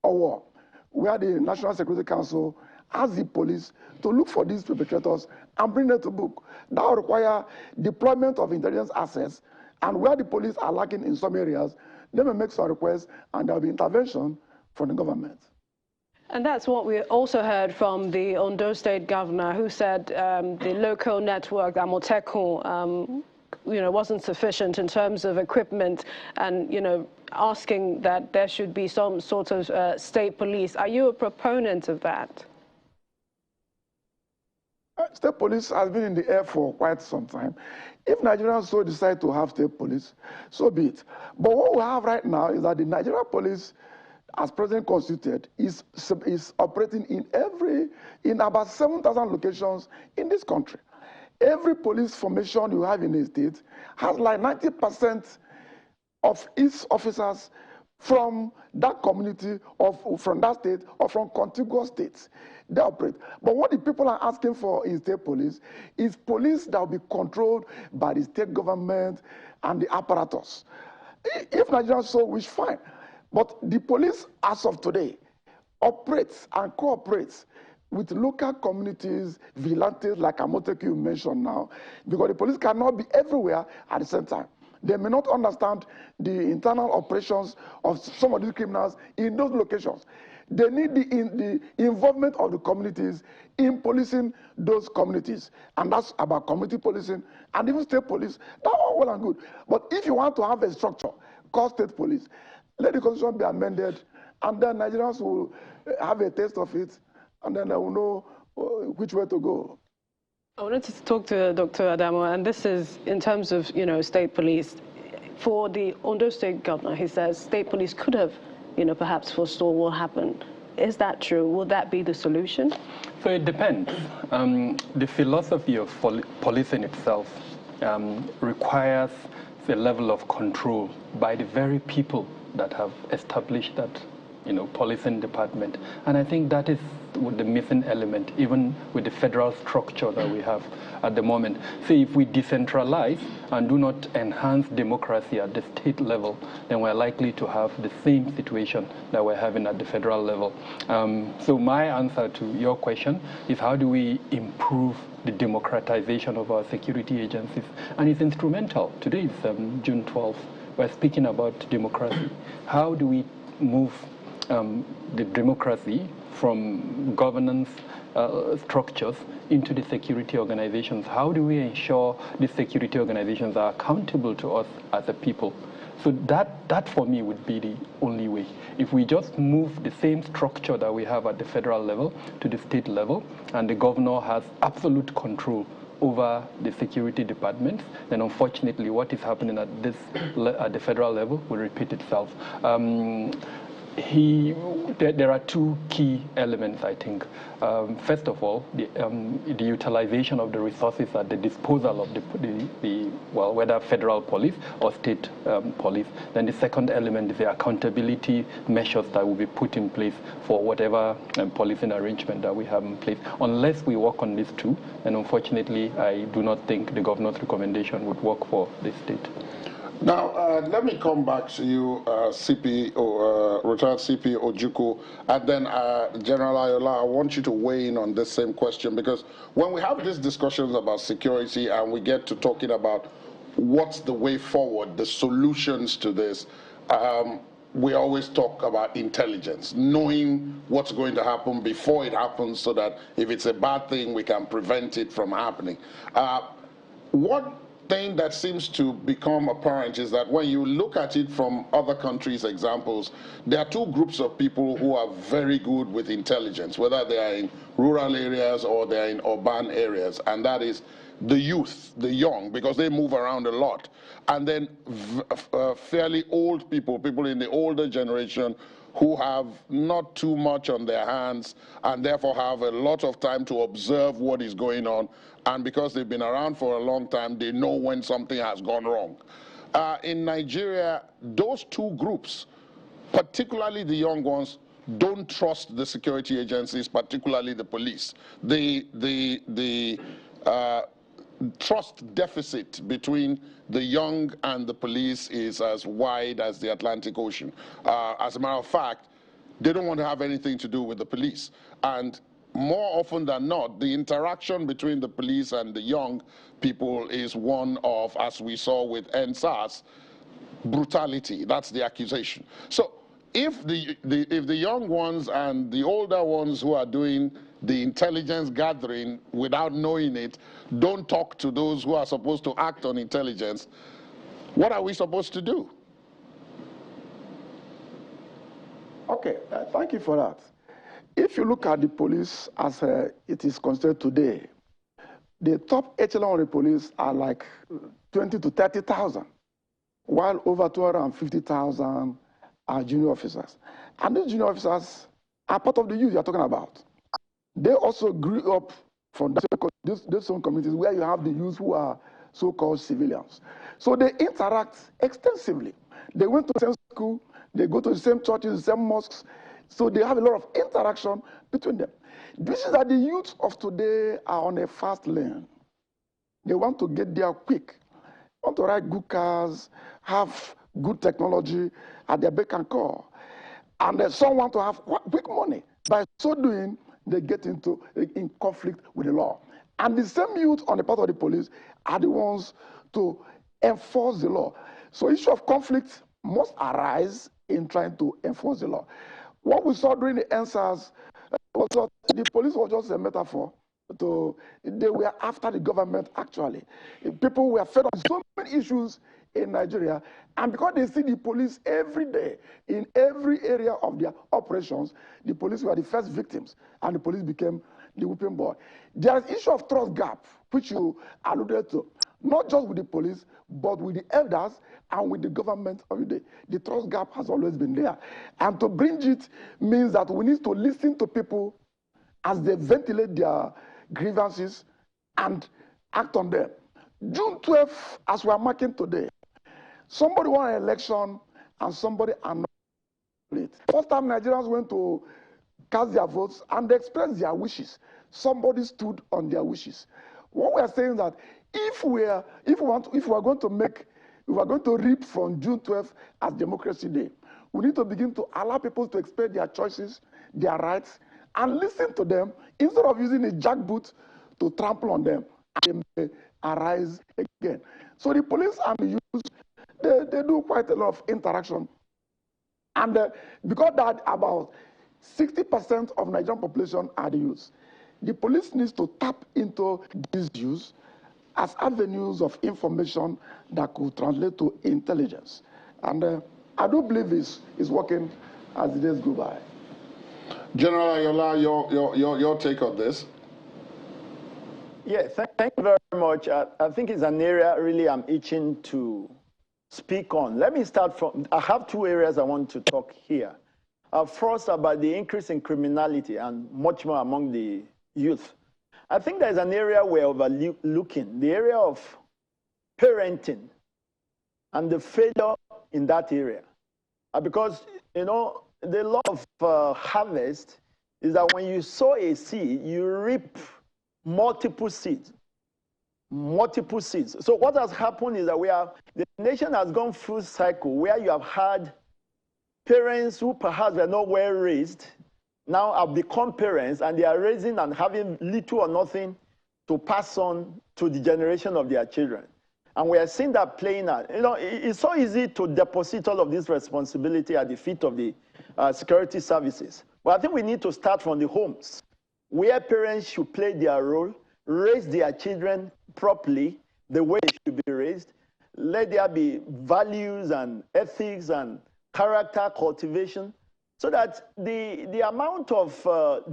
Owo, where the National Security Council asked the police to look for these perpetrators and bring them to book, that will require deployment of intelligence assets, and where the police are lacking in some areas, they may make some requests, and there will be intervention from the government. And that's what we also heard from the Ondo State governor, who said the local network, Amotekun, wasn't sufficient in terms of equipment, and asking that there should be some sort of state police. Are you a proponent of that? State police has been in the air for quite some time. If Nigerians so decide to have state police, so be it. But what we have right now is that the Nigerian police, as presently constituted, is operating in about 7,000 locations in this country. Every police formation you have in a state has like 90% of its officers from that community, or from that state, or from contiguous states. They operate. But what the people are asking for in state police is police that will be controlled by the state government and the apparatus. If Nigerians so wish, fine. But the police, as of today, operates and cooperates with local communities, vigilantes like Amotekun you mentioned now, because the police cannot be everywhere at the same time. They may not understand the internal operations of some of these criminals in those locations. They need the involvement of the communities in policing those communities. And that's about community policing and even state police. That's all well and good. But if you want to have a structure called state police, let the constitution be amended, and then Nigerians will have a taste of it, and then they will know which way to go. I wanted to talk to Dr. Adamo, and this is in terms of, state police. For the Ondo State governor, he says state police could have, perhaps forestalled what happened. Is that true? Will that be the solution? So it depends. The philosophy of policing itself requires a level of control by the very people that have established that, policing department. And I think that is the missing element, even with the federal structure that we have at the moment. So if we decentralize and do not enhance democracy at the state level, then we're likely to have the same situation that we're having at the federal level. So my answer to your question is, how do we improve the democratization of our security agencies? And it's instrumental. Today is June 12th. We're speaking about democracy. How do we move the democracy from governance structures into the security organizations? How do we ensure the security organizations are accountable to us as a people? So that for me would be the only way. If we just move the same structure that we have at the federal level to the state level, and the governor has absolute control over the security department, then unfortunately what is happening at the federal level will repeat itself. There are two key elements, I think. First of all, the utilization of the resources at the disposal of whether federal police or state police. Then the second element is the accountability measures that will be put in place for whatever policing arrangement that we have in place. Unless we work on these two, then unfortunately, I do not think the governor's recommendation would work for the state. Now, let me come back to you, retired CP Ojukwu, and then General Ayola, I want you to weigh in on this same question, because when we have these discussions about security and we get to talking about what's the way forward, the solutions to this, we always talk about intelligence, knowing what's going to happen before it happens, so that if it's a bad thing, we can prevent it from happening. One thing that seems to become apparent is that when you look at it from other countries' examples, there are two groups of people who are very good with intelligence, whether they are in rural areas or they are in urban areas, and that is the youth, the young, because they move around a lot, and then fairly old people, people in the older generation who have not too much on their hands and therefore have a lot of time to observe what is going on, and because they've been around for a long time, they know when something has gone wrong. In Nigeria, those two groups, particularly the young ones, don't trust the security agencies, particularly the police. The trust deficit between the young and the police is as wide as the Atlantic Ocean. As a matter of fact, they don't want to have anything to do with the police. And more often than not, the interaction between the police and the young people is one of, as we saw with NSAS, brutality. That's the accusation. So if the young ones and the older ones who are doing the intelligence gathering without knowing it don't talk to those who are supposed to act on intelligence, what are we supposed to do? Okay, thank you for that. If you look at the police as it is considered today, the top echelon of the police are like 20 to 30,000, while over 250,000 are junior officers. And these junior officers are part of the youth you're talking about. They also grew up from those same communities where you have the youth who are so-called civilians. So they interact extensively. They went to the same school, they go to the same churches, the same mosques, so they have a lot of interaction between them. This is that the youth of today are on a fast lane. They want to get there quick, want to ride good cars, have good technology at their beck and call. And some want to have quick money. By so doing, they get in conflict with the law. And the same youth on the part of the police are the ones to enforce the law. So issue of conflict must arise in trying to enforce the law. What we saw during the NSAS was that the police was just a metaphor. They were after the government, actually. People were fed up with so many issues in Nigeria, and because they see the police every day in every area of their operations, the police were the first victims, and the police became the whipping boy. There is issue of trust gap, which you alluded to, not just with the police, but with the elders and with the government of the day. The trust gap has always been there. And to bridge it means that we need to listen to people as they ventilate their grievances and act on them. June 12th, as we are marking today, somebody won an election and somebody annulled it. First time Nigerians went to cast their votes and they expressed their wishes. Somebody stood on their wishes. What we are saying is that if we are going to reap from June 12th as Democracy Day, we need to begin to allow people to express their choices, their rights, and listen to them instead of using a jackboot to trample on them and they may arise again. So the police and the youth, they do quite a lot of interaction. And because that about 60% of Nigerian population are the youth, the police needs to tap into these youth as avenues of information that could translate to intelligence. And I do believe it's working as the days go by. General Ayola, your take on this? Yeah, thank you very much. I think it's an area really I'm itching to speak on. Let me start from, I have two areas I want to talk here. First, about the increase in criminality and much more among the youth. I think there's an area we're overlooking, the area of parenting and the failure in that area. Because, you know, the law of harvest is that when you sow a seed, you reap multiple seeds. Multiple seeds. So what has happened is that the nation has gone through a cycle where you have had parents who perhaps were not well raised, now have become parents, and they are raising and having little or nothing to pass on to the generation of their children. And we are seeing that playing out. You know, it's so easy to deposit all of this responsibility at the feet of the security services. But I think we need to start from the homes, where parents should play their role, raise their children properly, the way they should be raised. Let there be values and ethics and character cultivation, so that the amount of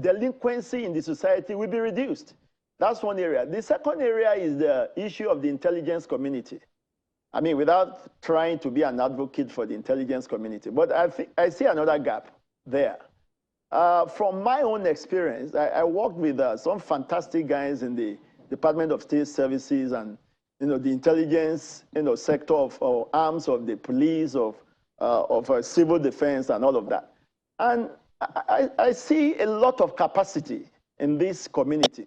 delinquency in the society will be reduced. That's one area. The second area is the issue of the intelligence community. I mean, without trying to be an advocate for the intelligence community, but I see another gap there. From my own experience, I worked with some fantastic guys in the Department of State Services and the intelligence sector of arms of the police, of civil defense and all of that. And I see a lot of capacity in this community.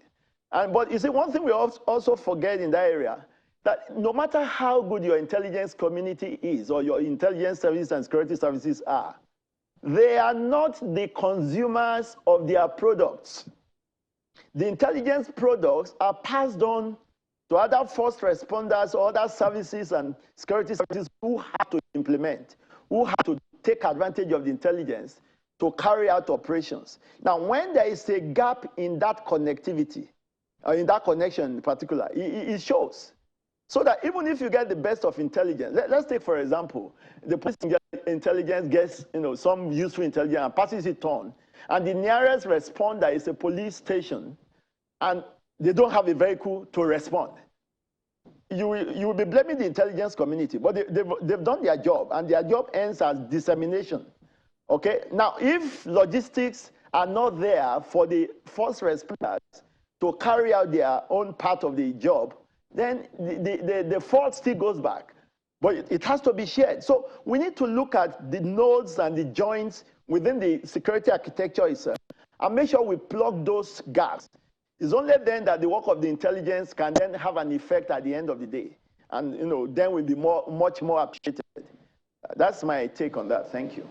But you see, one thing we also forget in that area, that no matter how good your intelligence community is or your intelligence services and security services are, they are not the consumers of their products. The intelligence products are passed on to other first responders or other services and security services who have to implement, who have to take advantage of the intelligence to carry out operations. Now, when there is a gap in that connectivity, or in that connection in particular, it shows. So that even if you get the best of intelligence, let's take, for example, the police intelligence gets some useful intelligence and passes it on, and the nearest responder is a police station, and they don't have a vehicle to respond. You will be blaming the intelligence community, but they've done their job, and their job ends as dissemination. Okay? Now, if logistics are not there for the first responders to carry out their own part of the job, then the fault still goes back. But it has to be shared. So we need to look at the nodes and the joints within the security architecture itself and make sure we plug those gaps. It's only then that the work of the intelligence can then have an effect at the end of the day. And then we'll be much more appreciated. That's my take on that. Thank you.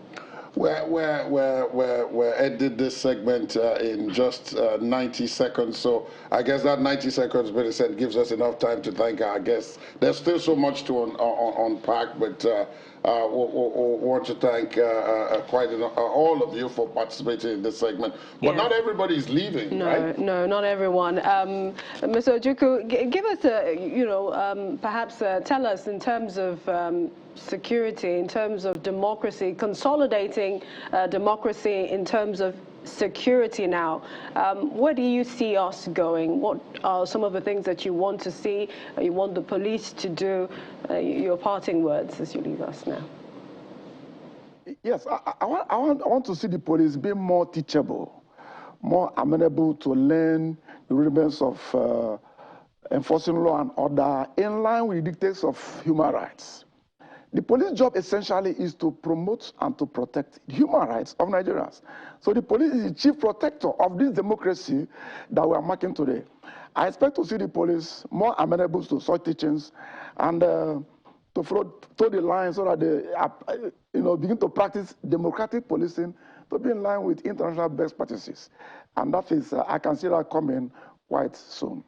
We're ended this segment in just 90 seconds. So I guess that 90 seconds, Vincent, gives us enough time to thank our guests. There's still so much to unpack, but we want to thank all of you for participating in this segment. But not everybody is leaving, right? No, not everyone. Mr. Ojukwu, give us perhaps tell us in terms of security, in terms of democracy, consolidating democracy in terms of security now. Where do you see us going? What are some of the things that you want to see, you want the police to do? Your parting words as you leave us now. Yes, I want to see the police be more teachable, more amenable to learn the rudiments of enforcing law and order in line with the dictates of human rights. The police job essentially is to promote and to protect human rights of Nigerians. So the police is the chief protector of this democracy that we are marking today. I expect to see the police more amenable to such teachings and to follow the line so that they begin to practice democratic policing to be in line with international best practices. And that is, I can see that coming quite soon.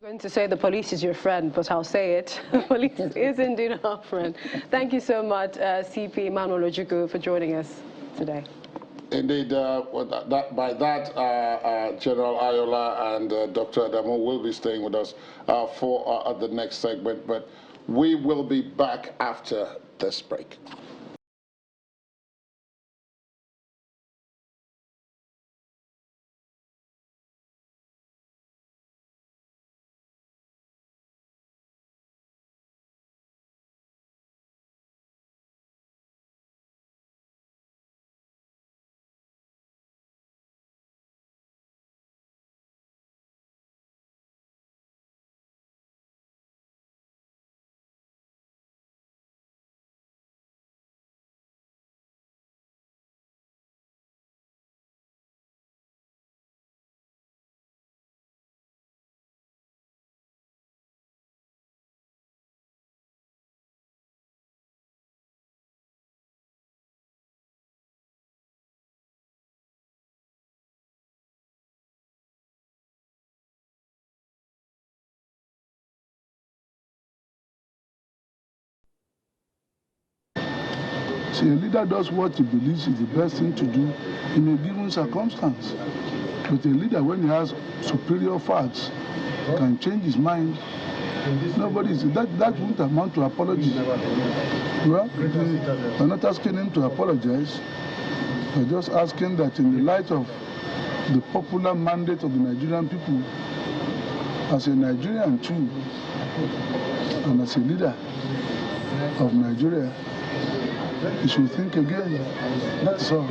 I'm going to say the police is your friend, but I'll say it. Police is indeed our friend. Thank you so much, CP Emmanuel Ojukwu, for joining us today. Indeed, by that, General Ayola and Dr. Adamu will be staying with us for the next segment, but we will be back after this break. See, a leader does what he believes is the best thing to do in a given circumstance. But a leader, when he has superior facts, can change his mind. That won't amount to apology. Well, we're not asking him to apologize. We're just asking that in the light of the popular mandate of the Nigerian people, as a Nigerian too, and as a leader of Nigeria, you should think again. That's all.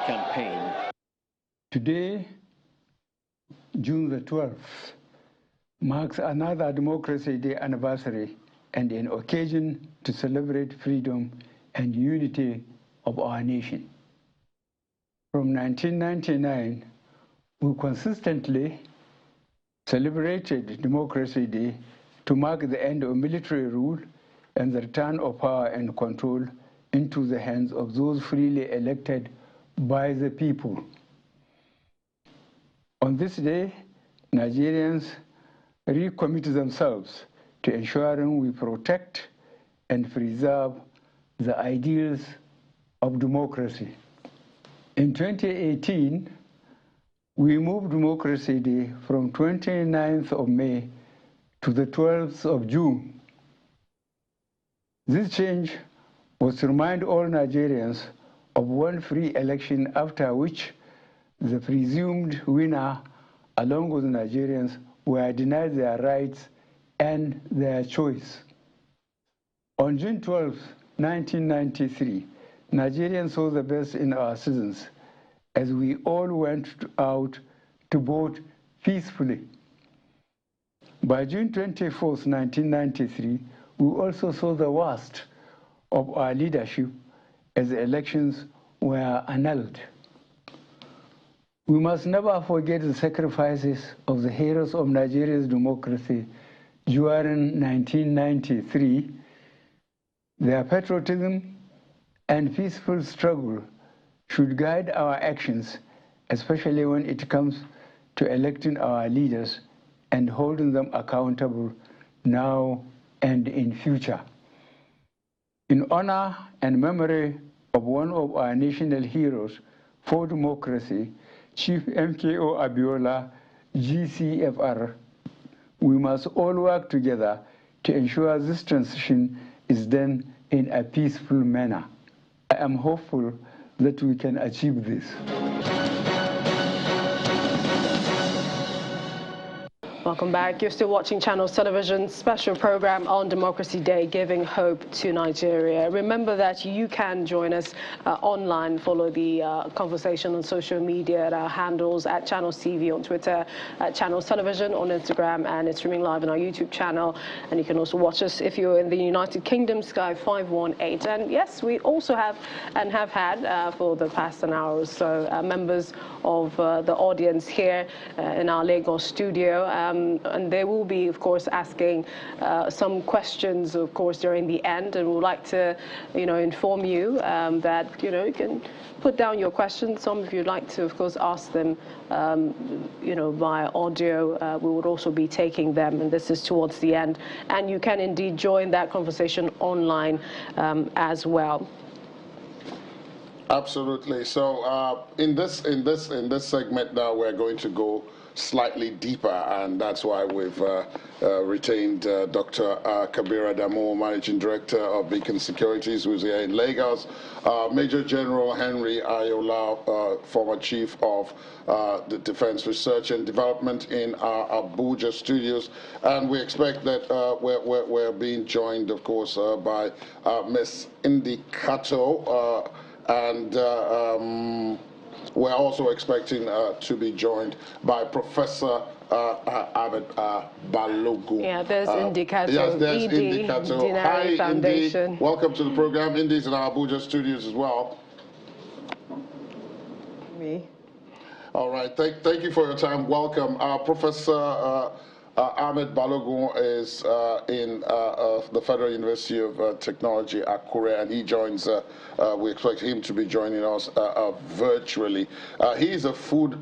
Campaign. Today, June the 12th, marks another Democracy Day anniversary and an occasion to celebrate freedom and unity of our nation. From 1999, we consistently celebrated Democracy Day to mark the end of military rule and the return of power and control into the hands of those freely elected by the people. On this day, Nigerians recommit themselves to ensuring we protect and preserve the ideals of democracy. In 2018, we moved Democracy Day from 29th of May to the 12th of June. This change was to remind all Nigerians of one free election, after which the presumed winner, along with Nigerians, were denied their rights and their choice. On June 12, 1993, Nigerians saw the best in our citizens as we all went out to vote peacefully. By June 24, 1993, we also saw the worst of our leadership as the elections were annulled. We must never forget the sacrifices of the heroes of Nigeria's democracy during 1993. Their patriotism and peaceful struggle should guide our actions, especially when it comes to electing our leaders and holding them accountable now and in future. In honor and memory of one of our national heroes for democracy, Chief MKO Abiola, GCFR, we must all work together to ensure this transition is done in a peaceful manner. I am hopeful that we can achieve this. Welcome back. You're still watching Channels Television's special program on Democracy Day, giving hope to Nigeria. Remember that you can join us online, follow the conversation on social media at our handles at Channels TV on Twitter, at Channels Television on Instagram, and it's streaming live on our YouTube channel. And you can also watch us if you're in the United Kingdom, Sky 518. And yes, we also have and have had for the past an hour or so members of the audience here in our Lagos studio. And they will be, of course, asking some questions, of course, during the end. And we'd like to, inform you that, you can put down your questions. Some of you'd like to, of course, ask them, via audio. We would also be taking them, and this is towards the end. And you can indeed join that conversation online as well. Absolutely. So in this segment now, we're going to go slightly deeper, and that's why we've retained Dr. Kabir Adamu, Managing Director of Beacon Securities, who's here in Lagos, Major General Henry Ayola, former Chief of the Defense Research and Development in our Abuja studios, and we expect that we're being joined, of course, by Ms. Indi Kato, and we're also expecting to be joined by Professor Abed Balogun. Yeah, there's Indi Kato. Yes, there's Indi Kato. Hi, Foundation. Indi. Welcome to the program. Indi's in our Abuja studios as well. Me. All right. Thank you for your time. Welcome. Professor Ahmed Balogun is in the Federal University of Technology, Akure, and he joins, we expect him to be joining us virtually. He is a food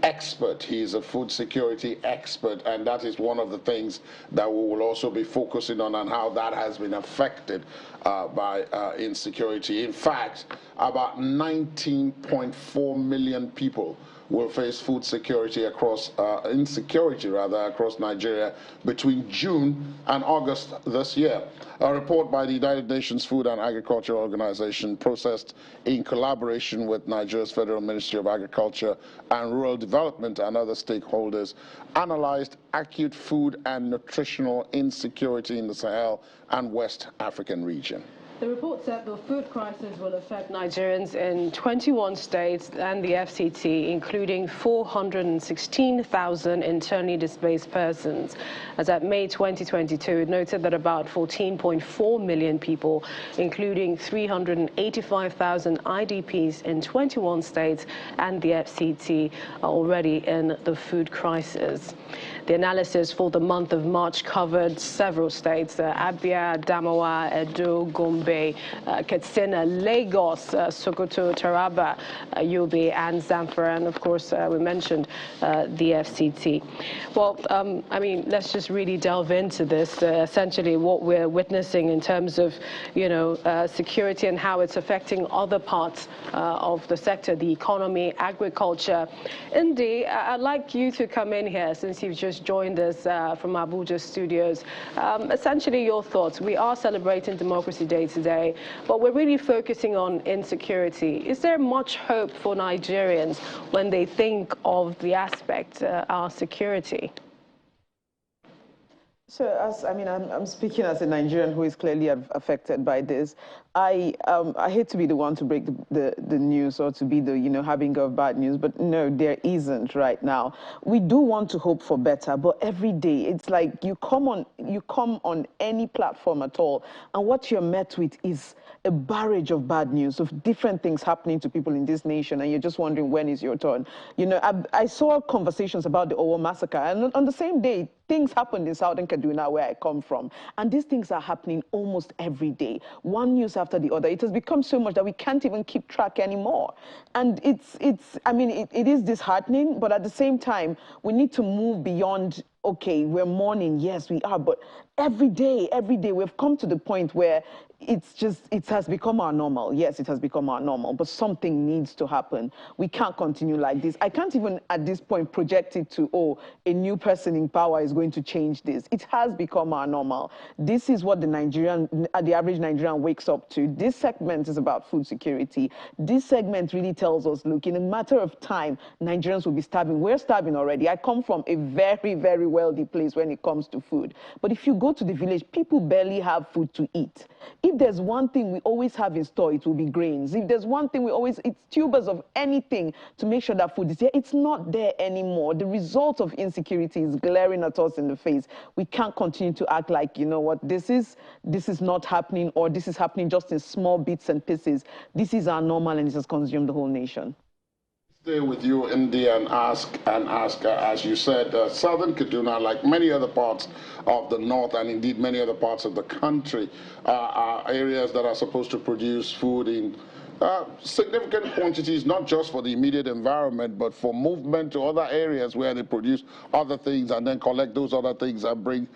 expert. He's a food security expert, and that is one of the things that we will also be focusing on, and how that has been affected by insecurity. In fact, about 19.4 million people will face food security across, insecurity rather, across Nigeria between June and August this year. A report by the United Nations Food and Agriculture Organization, processed in collaboration with Nigeria's Federal Ministry of Agriculture and Rural Development and other stakeholders, analyzed acute food and nutritional insecurity in the Sahel and West African region. The report said the food crisis will affect Nigerians in 21 states and the FCT, including 416,000 internally displaced persons. As at May 2022, it noted that about 14.4 million people, including 385,000 IDPs in 21 states and the FCT, are already in the food crisis. The analysis for the month of March covered several states: Abia, Adamawa, Edo, Gombe, Katsina, Lagos, Sokoto, Taraba, Yobe, and Zamfara, and of course we mentioned the FCT. Well, I mean, let's just really delve into this. Essentially, what we're witnessing in terms of, security and how it's affecting other parts of the sector, the economy, agriculture. Indy, I'd like you to come in here since you've just joined us from Abuja studios. Essentially, your thoughts. We are celebrating Democracy Day today, but we're really focusing on insecurity. Is there much hope for Nigerians when they think of the aspect, our security? So, I'm speaking as a Nigerian who is clearly affected by this. I hate to be the one to break the news, or to be the, having of bad news, but no, there isn't right now. We do want to hope for better, but every day it's like you come on any platform at all, and what you're met with is a barrage of bad news, of different things happening to people in this nation, and you're just wondering, when is your turn? I saw conversations about the Owo massacre, and on the same day, things happened in southern Kaduna, where I come from, and these things are happening almost every day, one news after the other. It has become so much that we can't even keep track anymore. And it is disheartening, but at the same time, we need to move beyond, okay, we're mourning, yes, we are, but every day, we've come to the point where it has become our normal. Yes, it has become our normal, but something needs to happen. We can't continue like this. I can't even at this point project it to, oh, a new person in power is going to change this. It has become our normal. This is what the average Nigerian wakes up to. This segment is about food security. This segment really tells us, look, in a matter of time, Nigerians will be starving. We're starving already. I come from a very, very wealthy place when it comes to food. But if you go to the village, people barely have food to eat. If there's one thing we always have in store, it will be grains. If there's one thing it's tubers of anything to make sure that food is there. It's not there anymore. The result of insecurity is glaring at us in the face. We can't continue to act like, this is not happening, or this is happening just in small bits and pieces. This is our normal, and it has consumed the whole nation. Stay with you, India, and ask, as you said, southern Kaduna, like many other parts of the north, and indeed many other parts of the country, are areas that are supposed to produce food in significant quantities, not just for the immediate environment, but for movement to other areas where they produce other things and then collect those other things and bring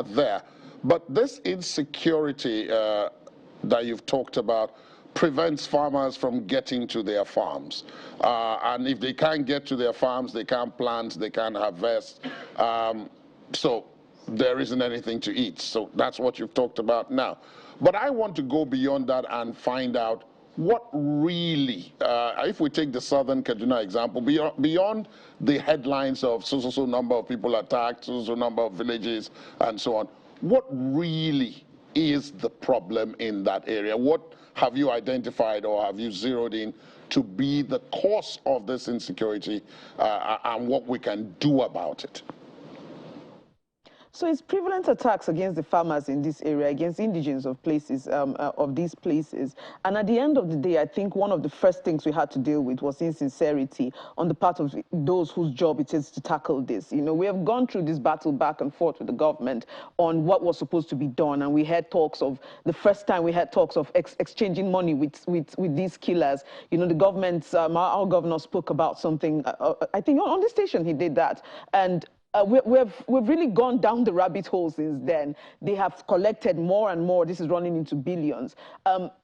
there. But this insecurity that you've talked about prevents farmers from getting to their farms. And if they can't get to their farms, they can't plant, they can't harvest. So there isn't anything to eat. So that's what you've talked about now. But I want to go beyond that and find out what really, if we take the southern Kaduna example, beyond the headlines of so number of people attacked, so number of villages, and so on, what really is the problem in that area? What have you identified or have you zeroed in to be the cause of this insecurity, and what we can do about it? So it's prevalent attacks against the farmers in this area, against indigenes of places, of these places. And at the end of the day, I think one of the first things we had to deal with was insincerity on the part of those whose job it is to tackle this. You know, we have gone through this battle back and forth with the government on what was supposed to be done. And we had talks of, the first time we had talks of exchanging money with these killers. You know, the government, our governor spoke about something, I think on this station he did that. And we've really gone down the rabbit hole since then. They have collected more and more. This is running into billions.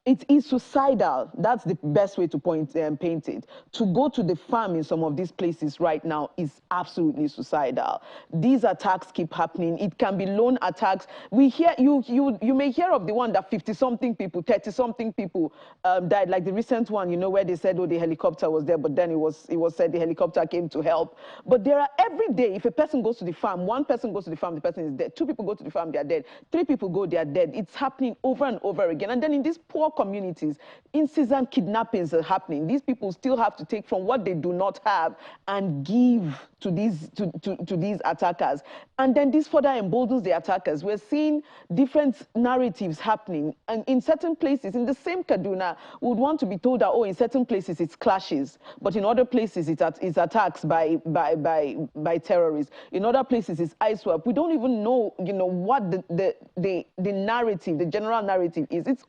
It is suicidal. That's the best way to paint it. To go to the farm in some of these places right now is absolutely suicidal. These attacks keep happening. It can be lone attacks. We hear you may hear of the one that 50-something people, 30-something people died, like the recent one, you know, where they said, oh, the helicopter was there, but then it was said the helicopter came to help. But there are every day, if a person goes to the farm, one person goes to the farm, the person is dead. 2 people go to the farm, they are dead. 3 people go, they are dead. It's happening over and over again. And then in these poor communities, incessant kidnappings are happening. These people still have to take from what they do not have and give to these attackers. And then this further emboldens the attackers. We're seeing different narratives happening. And in certain places, in the same Kaduna, we would want to be told that, oh, in certain places it's clashes, but in other places it's attacks by terrorists. In other places it's ISWAP. We don't even know, you know, what the narrative, the general narrative is. It's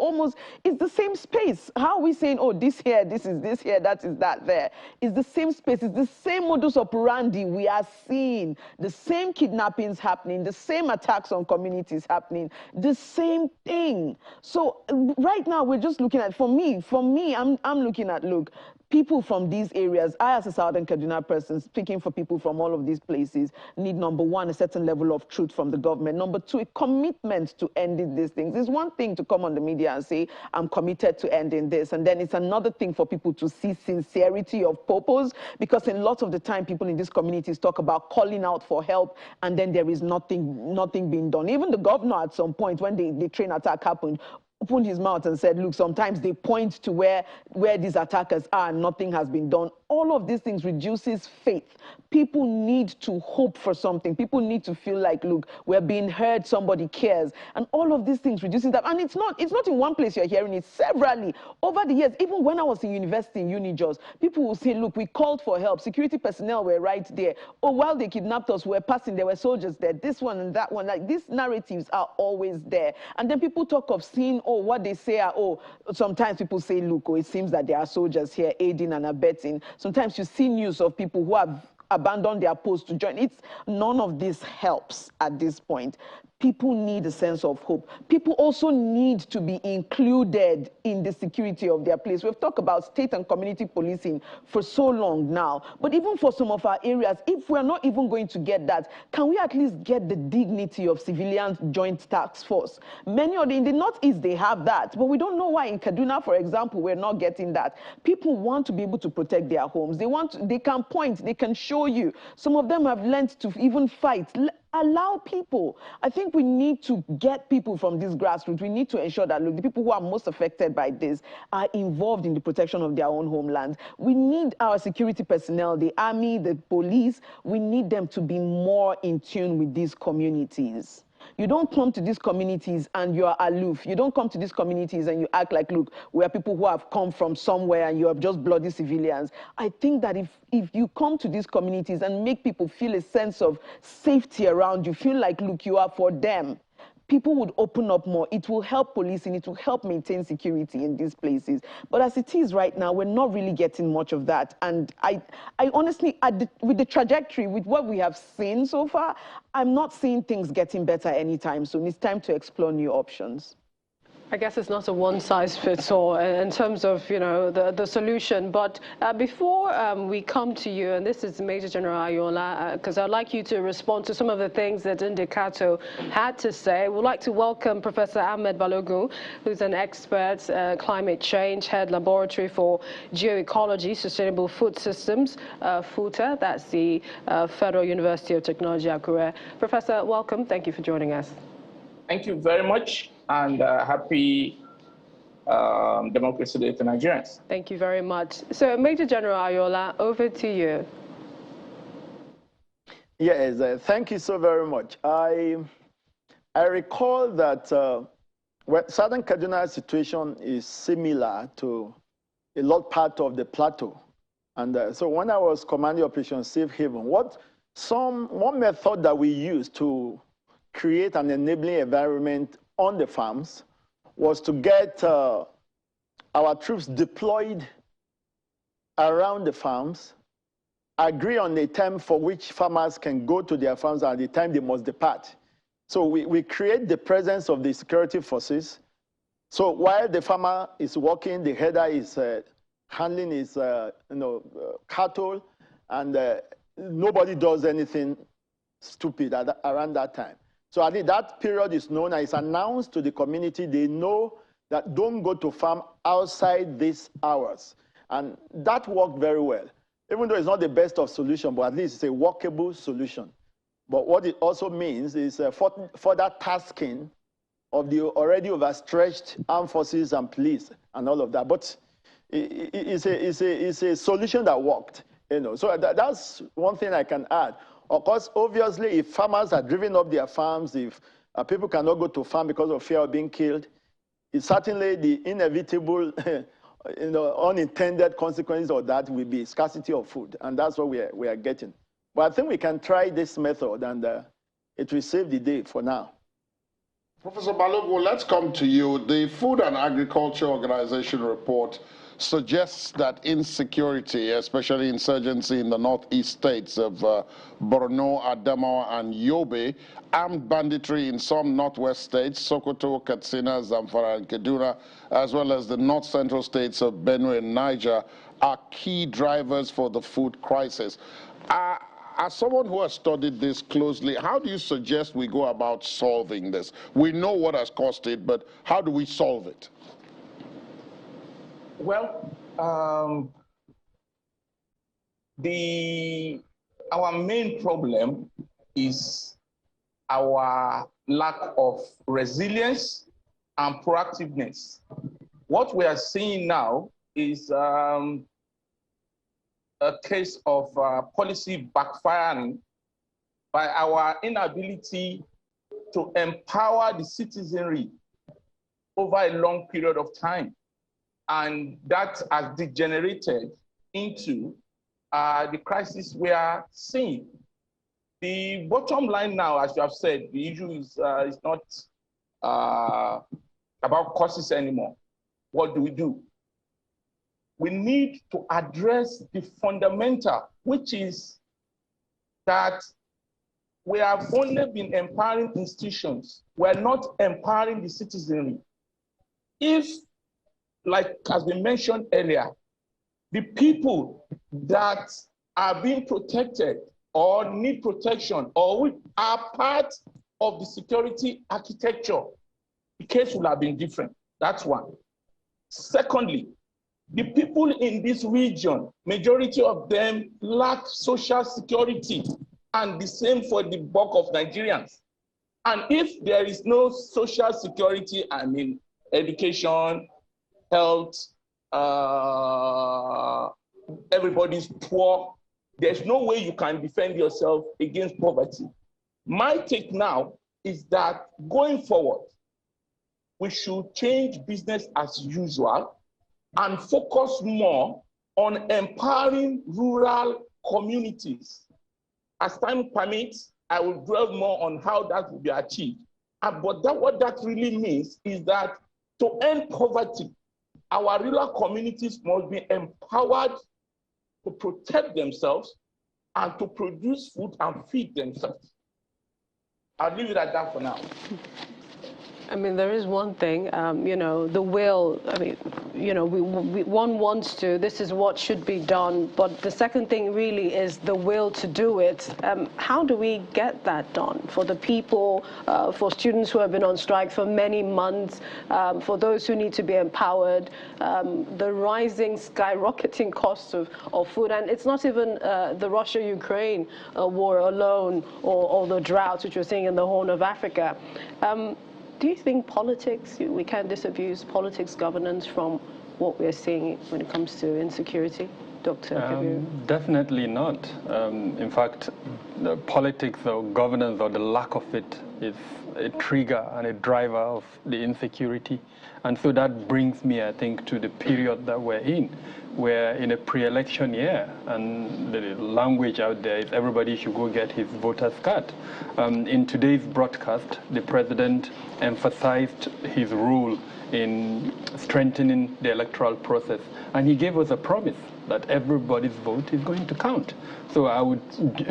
the same space. How are we saying, oh, this here, this is this here, that is that there? It's the same space. It's the same modus operandi we are seeing. The same kidnappings happening, the same attacks on communities happening, the same thing. So right now we're just looking at, for me, I'm looking at, look, people from these areas, I as a Southern Kaduna person, speaking for people from all of these places, need, number one, a certain level of truth from the government. Number two, a commitment to ending these things. It's one thing to come on the media and say, I'm committed to ending this. And then it's another thing for people to see sincerity of purpose, because in lots of the time, people in these communities talk about calling out for help, and then there is nothing being done. Even the governor at some point, when the train attack happened, opened his mouth and said, look, sometimes they point to where these attackers are and nothing has been done. All of these things reduces faith. People need to hope for something. People need to feel like, look, we're being heard, somebody cares. And all of these things reduces that. And it's not in one place you're hearing it, severally. Over the years, even when I was in university in Unijos, people will say, look, we called for help. Security personnel were right there. Oh, while they kidnapped us, we were passing, there were soldiers there. This one and that one. Like, these narratives are always there. And then people talk of seeing, oh, what they say are, oh, sometimes people say, look, oh, it seems that there are soldiers here aiding and abetting. Sometimes you see news of people who have abandoned their post to join. None of this helps at this point. People need a sense of hope. People also need to be included in the security of their place. We've talked about state and community policing for so long now. But even for some of our areas, if we're not even going to get that, can we at least get the dignity of civilian joint task force? Many of in the Northeast, they have that. But we don't know why in Kaduna, for example, we're not getting that. People want to be able to protect their homes. They can point, they can show you. Some of them have learned to even fight. Allow people. I think we need to get people from this grassroots. We need to ensure that, look, the people who are most affected by this are involved in the protection of their own homeland. We need our security personnel, the army, the police, we need them to be more in tune with these communities. You don't come to these communities and you are aloof. You don't come to these communities and you act like, look, we are people who have come from somewhere and you are just bloody civilians. I think that if you come to these communities and make people feel a sense of safety around you, feel like, look, you are for them, people would open up more. It will help policing. It will help maintain security in these places. But as it is right now, we're not really getting much of that. And I honestly, with the trajectory, with what we have seen so far, I'm not seeing things getting better anytime soon. It's time to explore new options. I guess it's not a one-size-fits-all in terms of, you know, the solution. But before we come to you, and this is Major General Ayola, because I'd like you to respond to some of the things that Indikato had to say. We'd like to welcome Professor Ahmed Balogun, who's an expert, climate change, head laboratory for geoecology, sustainable food systems, FUTA. That's the Federal University of Technology, Akure. Professor, welcome. Thank you for joining us. Thank you very much, and happy Democracy Day to Nigerians. Thank you very much. So, Major General Ayola, over to you. Yes, thank you so very much. I recall that Southern Kaduna situation is similar to a lot part of the plateau. And so when I was commanding Operation Safe Haven, one method that we used to create an enabling environment on the farms was to get our troops deployed around the farms, agree on a time for which farmers can go to their farms and the time they must depart. So we create the presence of the security forces. So while the farmer is working, the header is handling his cattle, and nobody does anything stupid around that time. So I think that period is known and it's announced to the community. They know that don't go to farm outside these hours. And that worked very well. Even though it's not the best of solution, but at least it's a workable solution. But what it also means is further tasking of the already overstretched armed forces and police and all of that. But it's a solution that worked. So that's one thing I can add. Of course, obviously, if farmers are driven up their farms, if people cannot go to farm because of fear of being killed, it's certainly the inevitable unintended consequences of that will be scarcity of food, and that's what we are getting. But I think we can try this method, and it will save the day for now. Professor Balogun, let's come to you. The Food and Agriculture Organization report suggests that insecurity, especially insurgency in the northeast states of Borno, Adamawa, and Yobe, armed banditry in some northwest states, Sokoto, Katsina, Zamfara, and Kaduna, as well as the north-central states of Benue and Niger, are key drivers for the food crisis. As someone who has studied this closely, how do you suggest we go about solving this? We know what has caused it, but how do we solve it? Well, our main problem is our lack of resilience and proactiveness. What we are seeing now is a case of policy backfiring by our inability to empower the citizenry over a long period of time. And that has degenerated into the crisis we are seeing. The bottom line now, as you have said, the issue is not about causes anymore. What do? We need to address the fundamental, which is that we have only been empowering institutions. We are not empowering the citizenry. If, like has been mentioned earlier, the people that are being protected or need protection or are part of the security architecture, the case would have been different. That's one. Secondly, the people in this region, majority of them lack social security, and the same for the bulk of Nigerians. And if there is no social security, I mean, education, health, everybody's poor, there's no way you can defend yourself against poverty. My take now is that going forward, we should change business as usual and focus more on empowering rural communities. As time permits, I will dwell more on how that will be achieved. But what that really means is that to end poverty, our rural communities must be empowered to protect themselves and to produce food and feed themselves. I'll leave it at that for now. I mean, there is one thing, the will, I mean, one wants to, this is what should be done, but the second thing really is the will to do it. How do we get that done for the people, for students who have been on strike for many months, for those who need to be empowered, the rising, skyrocketing costs of food, and it's not even the Russia-Ukraine war alone or the drought which we're seeing in the Horn of Africa. Do you think politics, we can disabuse politics governance from what we're seeing when it comes to insecurity? Dr. Kabiru? Definitely not. In fact, the politics or governance or the lack of it is a trigger and a driver of the insecurity. And so that brings me, I think, to the period that we're in. We're in a pre-election year, and the language out there is everybody should go get his voter's card. In today's broadcast, the president emphasized his role in strengthening the electoral process, and he gave us a promise that everybody's vote is going to count. So I would,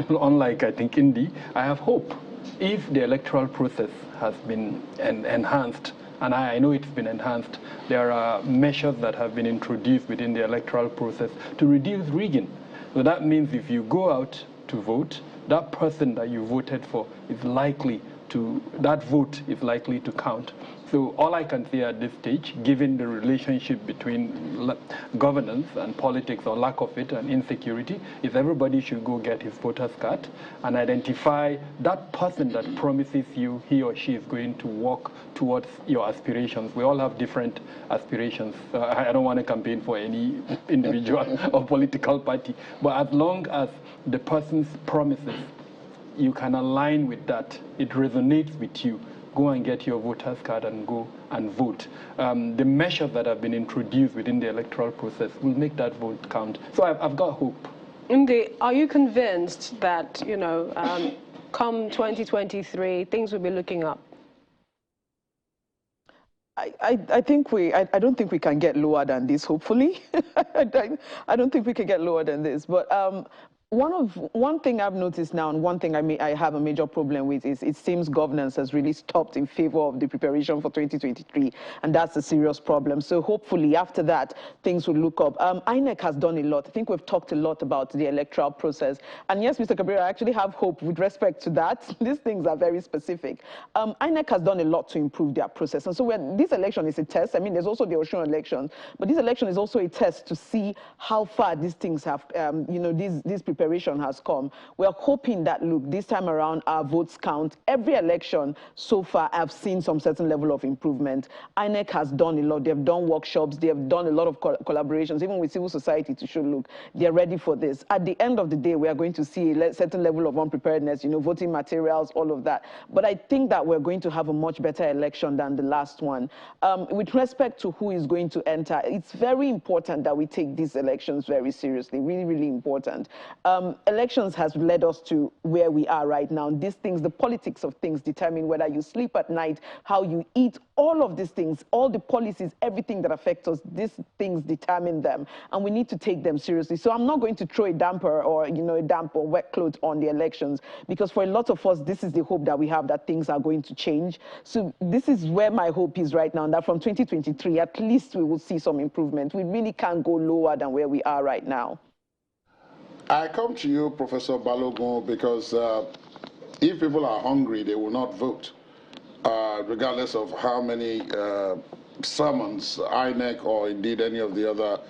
unlike I think Indy, I have hope. If the electoral process has been enhanced, and I know it's been enhanced, there are measures that have been introduced within the electoral process to reduce rigging. So that means if you go out to vote, that person that you voted for is likely to, that vote is likely to count. So all I can say at this stage, given the relationship between governance and politics, or lack of it, and insecurity, is everybody should go get his voter's card and identify that person that promises you he or she is going to walk towards your aspirations. We all have different aspirations. I don't want to campaign for any individual or political party, but as long as the person's promises, you can align with that, it resonates with you, go and get your voter's card and go and vote. The measures that have been introduced within the electoral process will make that vote count. So I've got hope. Indy, are you convinced that, you know, come 2023, things will be looking up? I think I don't think we can get lower than this, hopefully. I don't think we can get lower than this. But one thing I've noticed now, and one thing I have a major problem with, is it seems governance has really stopped in favor of the preparation for 2023, and that's a serious problem. So hopefully after that, things will look up. INEC has done a lot. I think we've talked a lot about the electoral process. And yes, Mr. Kabir, I actually have hope with respect to that. These things are very specific. INEC has done a lot to improve their process. And so this election is a test. I mean, there's also the Osun election, but this election is also a test to see how far these things have, you know, these preparation has come. We're hoping that, look, this time around our votes count. Every election so far, I've seen some certain level of improvement. INEC has done a lot. They've done workshops. They have done a lot of collaborations, even with civil society, to show, look, they're ready for this. At the end of the day, we are going to see a certain level of unpreparedness, you know, voting materials, all of that. But I think that we're going to have a much better election than the last one. With respect to who is going to enter, it's very important that we take these elections very seriously, really, really important. Elections has led us to where we are right now. These things, the politics of things determine whether you sleep at night, how you eat, all of these things, all the policies, everything that affects us, these things determine them, and we need to take them seriously. So I'm not going to throw a damper or, you know, a damp or wet cloth on the elections, because for a lot of us, this is the hope that we have, that things are going to change. So this is where my hope is right now, that from 2023, at least we will see some improvement. We really can't go lower than where we are right now. I come to you, Professor Balogun, because if people are hungry, they will not vote, regardless of how many summons INEC or indeed any of the other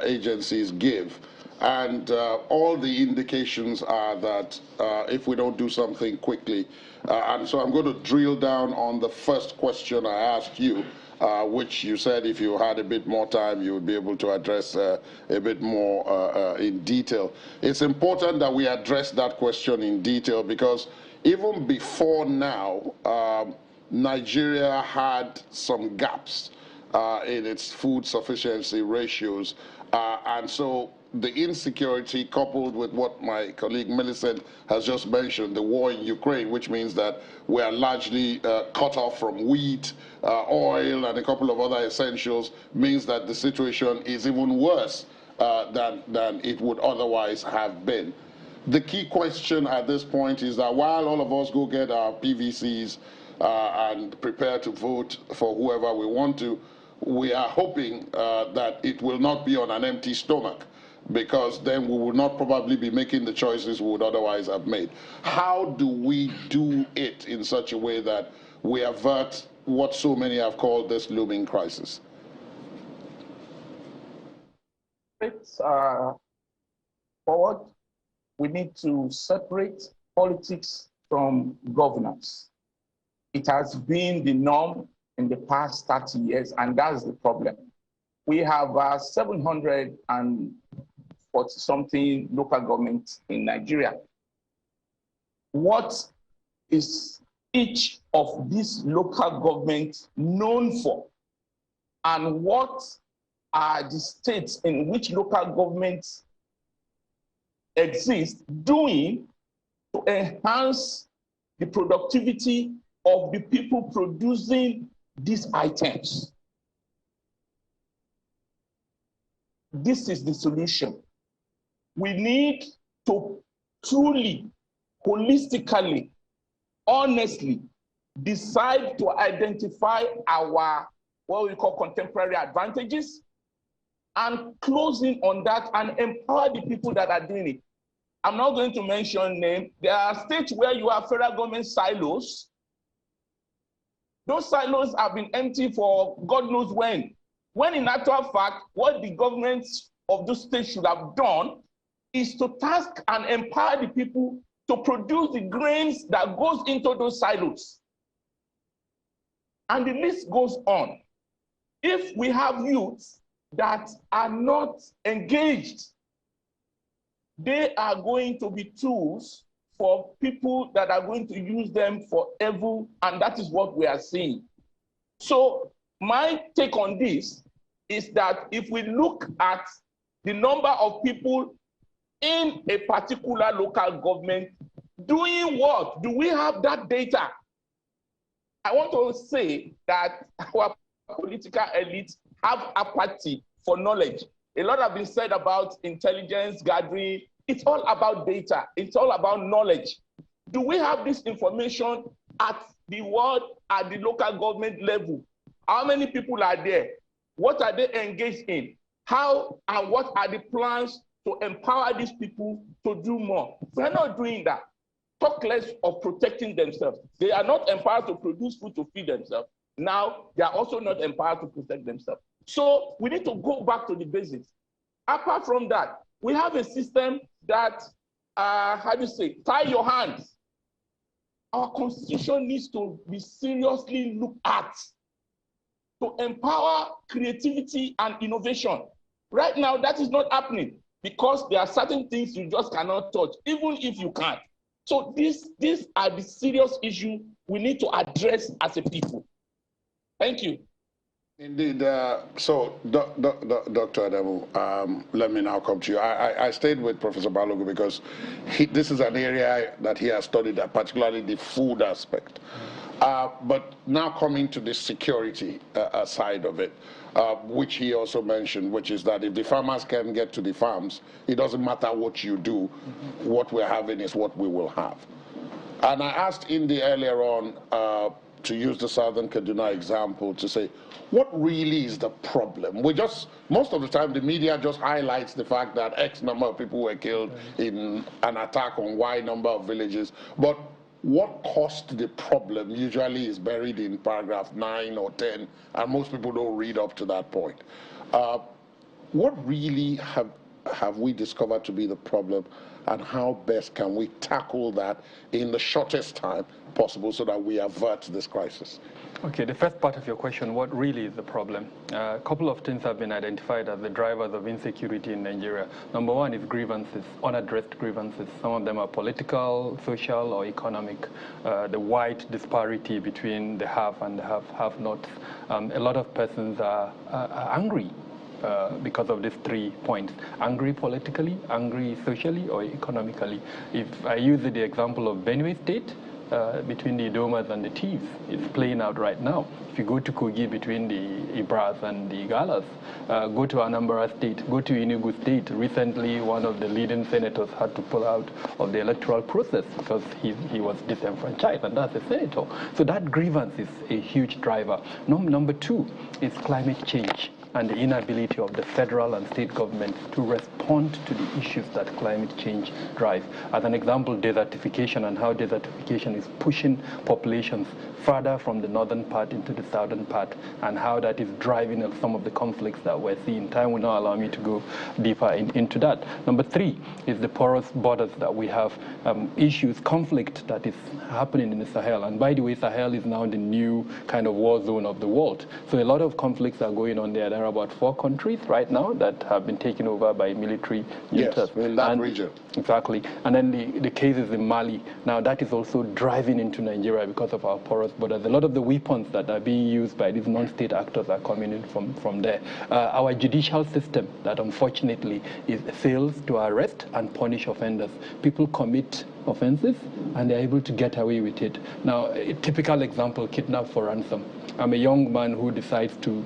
agencies give. And all the indications are that if we don't do something quickly, and so I'm going to drill down on the first question I asked you, which you said if you had a bit more time, you would be able to address a bit more in detail. It's important that we address that question in detail, because even before now, Nigeria had some gaps in its food sufficiency ratios. And so the insecurity, coupled with what my colleague Millicent has just mentioned, the war in Ukraine, which means that we are largely cut off from wheat, oil, and a couple of other essentials, means that the situation is even worse than it would otherwise have been. The key question at this point is that while all of us go get our PVCs and prepare to vote for whoever we want to, we are hoping that it will not be on an empty stomach, because then we would not probably be making the choices we would otherwise have made. How do we do it in such a way that we avert what so many have called this looming crisis? Forward, we need to separate politics from governance. It has been the norm in the past 30 years, and that's the problem. We have 740-something local governments in Nigeria. what is each of these local governments known for, and what are the states in which local governments exist doing to enhance the productivity of the people producing these items. This is the solution. We need to truly, holistically, honestly decide to identify our, what we call contemporary advantages, and close in on that and empower the people that are doing it. I'm not going to mention names. There are states where you have federal government silos. Those silos have been empty for God knows when. When in actual fact, what the governments of those states should have done is to task and empower the people to produce the grains that goes into those silos. And the list goes on. If we have youths that are not engaged, they are going to be tools for people that are going to use them for evil, and that is what we are seeing. So my take on this is that if we look at the number of people in a particular local government doing what, do we have that data? I want to say that our political elites have apathy for knowledge. A lot have been said about intelligence gathering. It's all about data. It's all about knowledge. Do we have this information at the world, at the local government level? How many people are there? What are they engaged in? How and what are the plans to empower these people to do more? We're not doing that. Talk less of protecting themselves. They are not empowered to produce food to feed themselves. Now, they are also not empowered to protect themselves. So we need to go back to the basics. Apart from that, we have a system that, tie your hands. Our constitution needs to be seriously looked at to empower creativity and innovation. Right now, that is not happening because there are certain things you just cannot touch, even if you can. So these are the serious issues we need to address as a people. Thank you. Indeed. So, Dr. Adamu, let me now come to you. I stayed with Professor Balogun because this is an area that he has studied, particularly the food aspect. But now coming to the security side of it, which he also mentioned, which is that if the farmers can get to the farms, it doesn't matter what you do, what we're having is what we will have. And I asked Indy earlier on to use the Southern Kaduna example to say, what really is the problem? Most of the time, the media just highlights the fact that X number of people were killed in an attack on Y number of villages. But what caused the problem usually is buried in paragraph 9 or 10, and most people don't read up to that point. What really have we discovered to be the problem, and how best can we tackle that in the shortest time possible so that we avert this crisis? Okay, the first part of your question, what really is the problem? A couple of things have been identified as the drivers of insecurity in Nigeria. Number one is grievances, unaddressed grievances. Some of them are political, social, or economic. The wide disparity between the have and the have-nots. A lot of persons are angry because of these 3 points. Angry politically, angry socially, or economically. If I use the example of Benue State, between the Idomas and the Tivs, it's playing out right now. If you go to Kogi, between the Ibras and the Galas, go to Anambra State, go to Enugu State. Recently, one of the leading senators had to pull out of the electoral process because he was disenfranchised, and that's a senator. So that grievance is a huge driver. Number two is climate change and the inability of the federal and state governments to respond to the issues that climate change drives. As an example, desertification and how desertification is pushing populations further from the northern part into the southern part, and how that is driving some of the conflicts that we're seeing. Time will not allow me to go deeper into that. Number three is the porous borders that we have, issues, conflict that is happening in the Sahel. And by the way, Sahel is now the new kind of war zone of the world. So a lot of conflicts are going on there that there are about 4 countries right now that have been taken over by military juntas. Yes, in that region. Exactly. And then the cases in Mali. Now, that is also driving into Nigeria because of our porous borders. A lot of the weapons that are being used by these non-state actors are coming in from there. Our judicial system that unfortunately fails to arrest and punish offenders. People commit offenses and they're able to get away with it. Now, a typical example, kidnap for ransom. I'm a young man who decides to,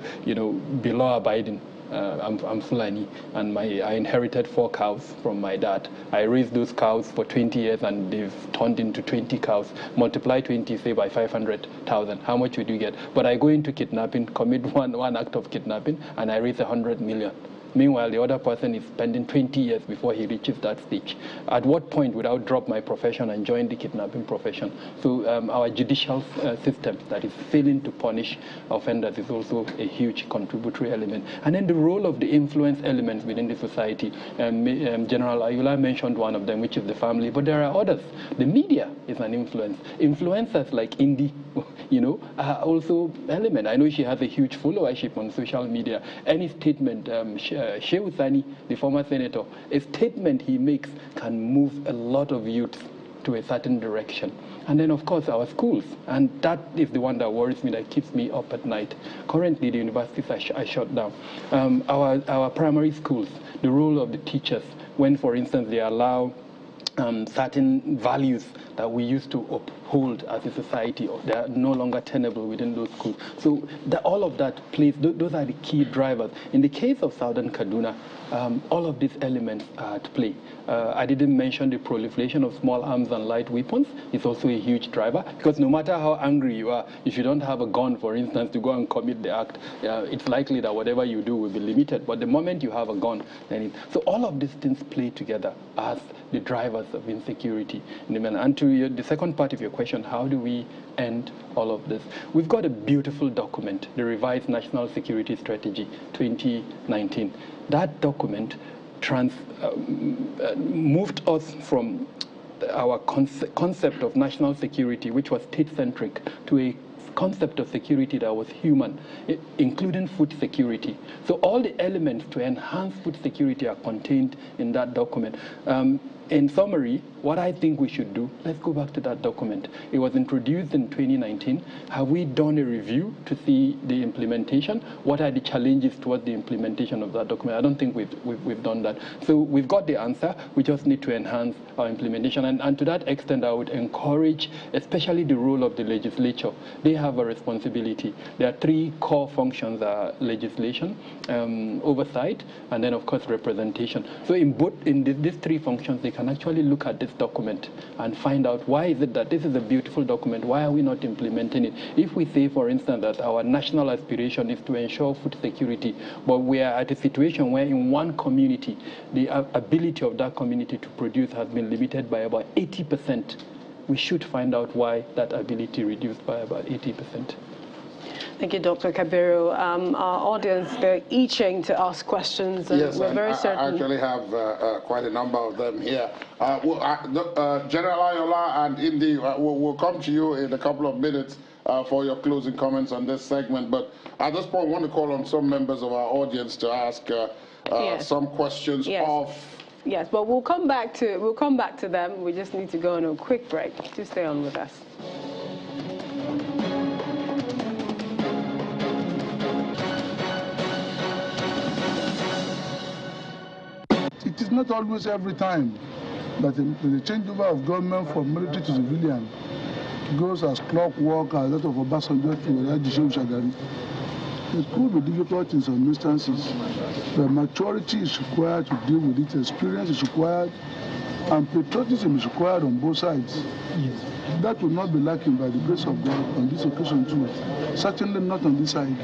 be law-abiding. I'm Fulani, and I inherited 4 cows from my dad. I raised those cows for 20 years, and they've turned into 20 cows. Multiply 20, say, by 500,000. How much would you get? But I go into kidnapping, commit one act of kidnapping, and I raise 100 million. Meanwhile, the other person is spending 20 years before he reaches that stage. At what point would I drop my profession and join the kidnapping profession? So our judicial system that is failing to punish offenders is also a huge contributory element. And then the role of the influence elements within the society. General Ayula mentioned one of them, which is the family, but there are others. The media is an influence. Influencers like Indy, are also element. I know she has a huge followership on social media. Any statement, Shehu Sani, the former senator, a statement he makes can move a lot of youth to a certain direction. And then, of course, our schools. And that is the one that worries me, that keeps me up at night. Currently, the universities are shut down. Our primary schools, the role of the teachers, when, for instance, they allow certain values that we used to uphold as a society, they are no longer tenable within those schools. So all of that plays, those are the key drivers. In the case of Southern Kaduna, all of these elements are at play. I didn't mention the proliferation of small arms and light weapons. It's also a huge driver, because no matter how angry you are, if you don't have a gun, for instance, to go and commit the act, it's likely that whatever you do will be limited. But the moment you have a gun, then so all of these things play together as the drivers of insecurity. And to the second part of your question, how do we end all of this? We've got a beautiful document, the Revised National Security Strategy 2019. That document moved us from our concept of national security, which was state-centric, to a concept of security that was human, including food security. So all the elements to enhance food security are contained in that document. In summary, what I think we should do, let's go back to that document. It was introduced in 2019. Have we done a review to see the implementation? What are the challenges towards the implementation of that document? I don't think we've done that. So we've got the answer. We just need to enhance our implementation. And to that extent, I would encourage, especially the role of the legislature. They have a responsibility. There are 3 core functions: legislation, oversight, and then, of course, representation. So in these 3 functions, they can actually look at this document and find out, why is it that this is a beautiful document? Why are we not implementing it? If we say, for instance, that our national aspiration is to ensure food security, but we are at a situation where in one community, the ability of that community to produce has been limited by about 80%, we should find out why that ability reduced by about 80%. Thank you, Dr. Kabiru. Our audience, they're itching to ask questions. And yes, we're very certain. I actually have quite a number of them here. General Ayola and Indy, we'll come to you in a couple of minutes for your closing comments on this segment. But at this point, I want to call on some members of our audience to ask some questions of... Yes, but we'll come back to them. We just need to go on a quick break. Do stay on with us. It is not always every time that the changeover of government from military to civilian goes as clockwork as that of Obasanjo to Shehu Shagari. It could be difficult in some instances, but maturity is required to deal with it, experience is required, and patriotism is required on both sides. Yes. That will not be lacking by the grace of God on this occasion too. Certainly not on this side.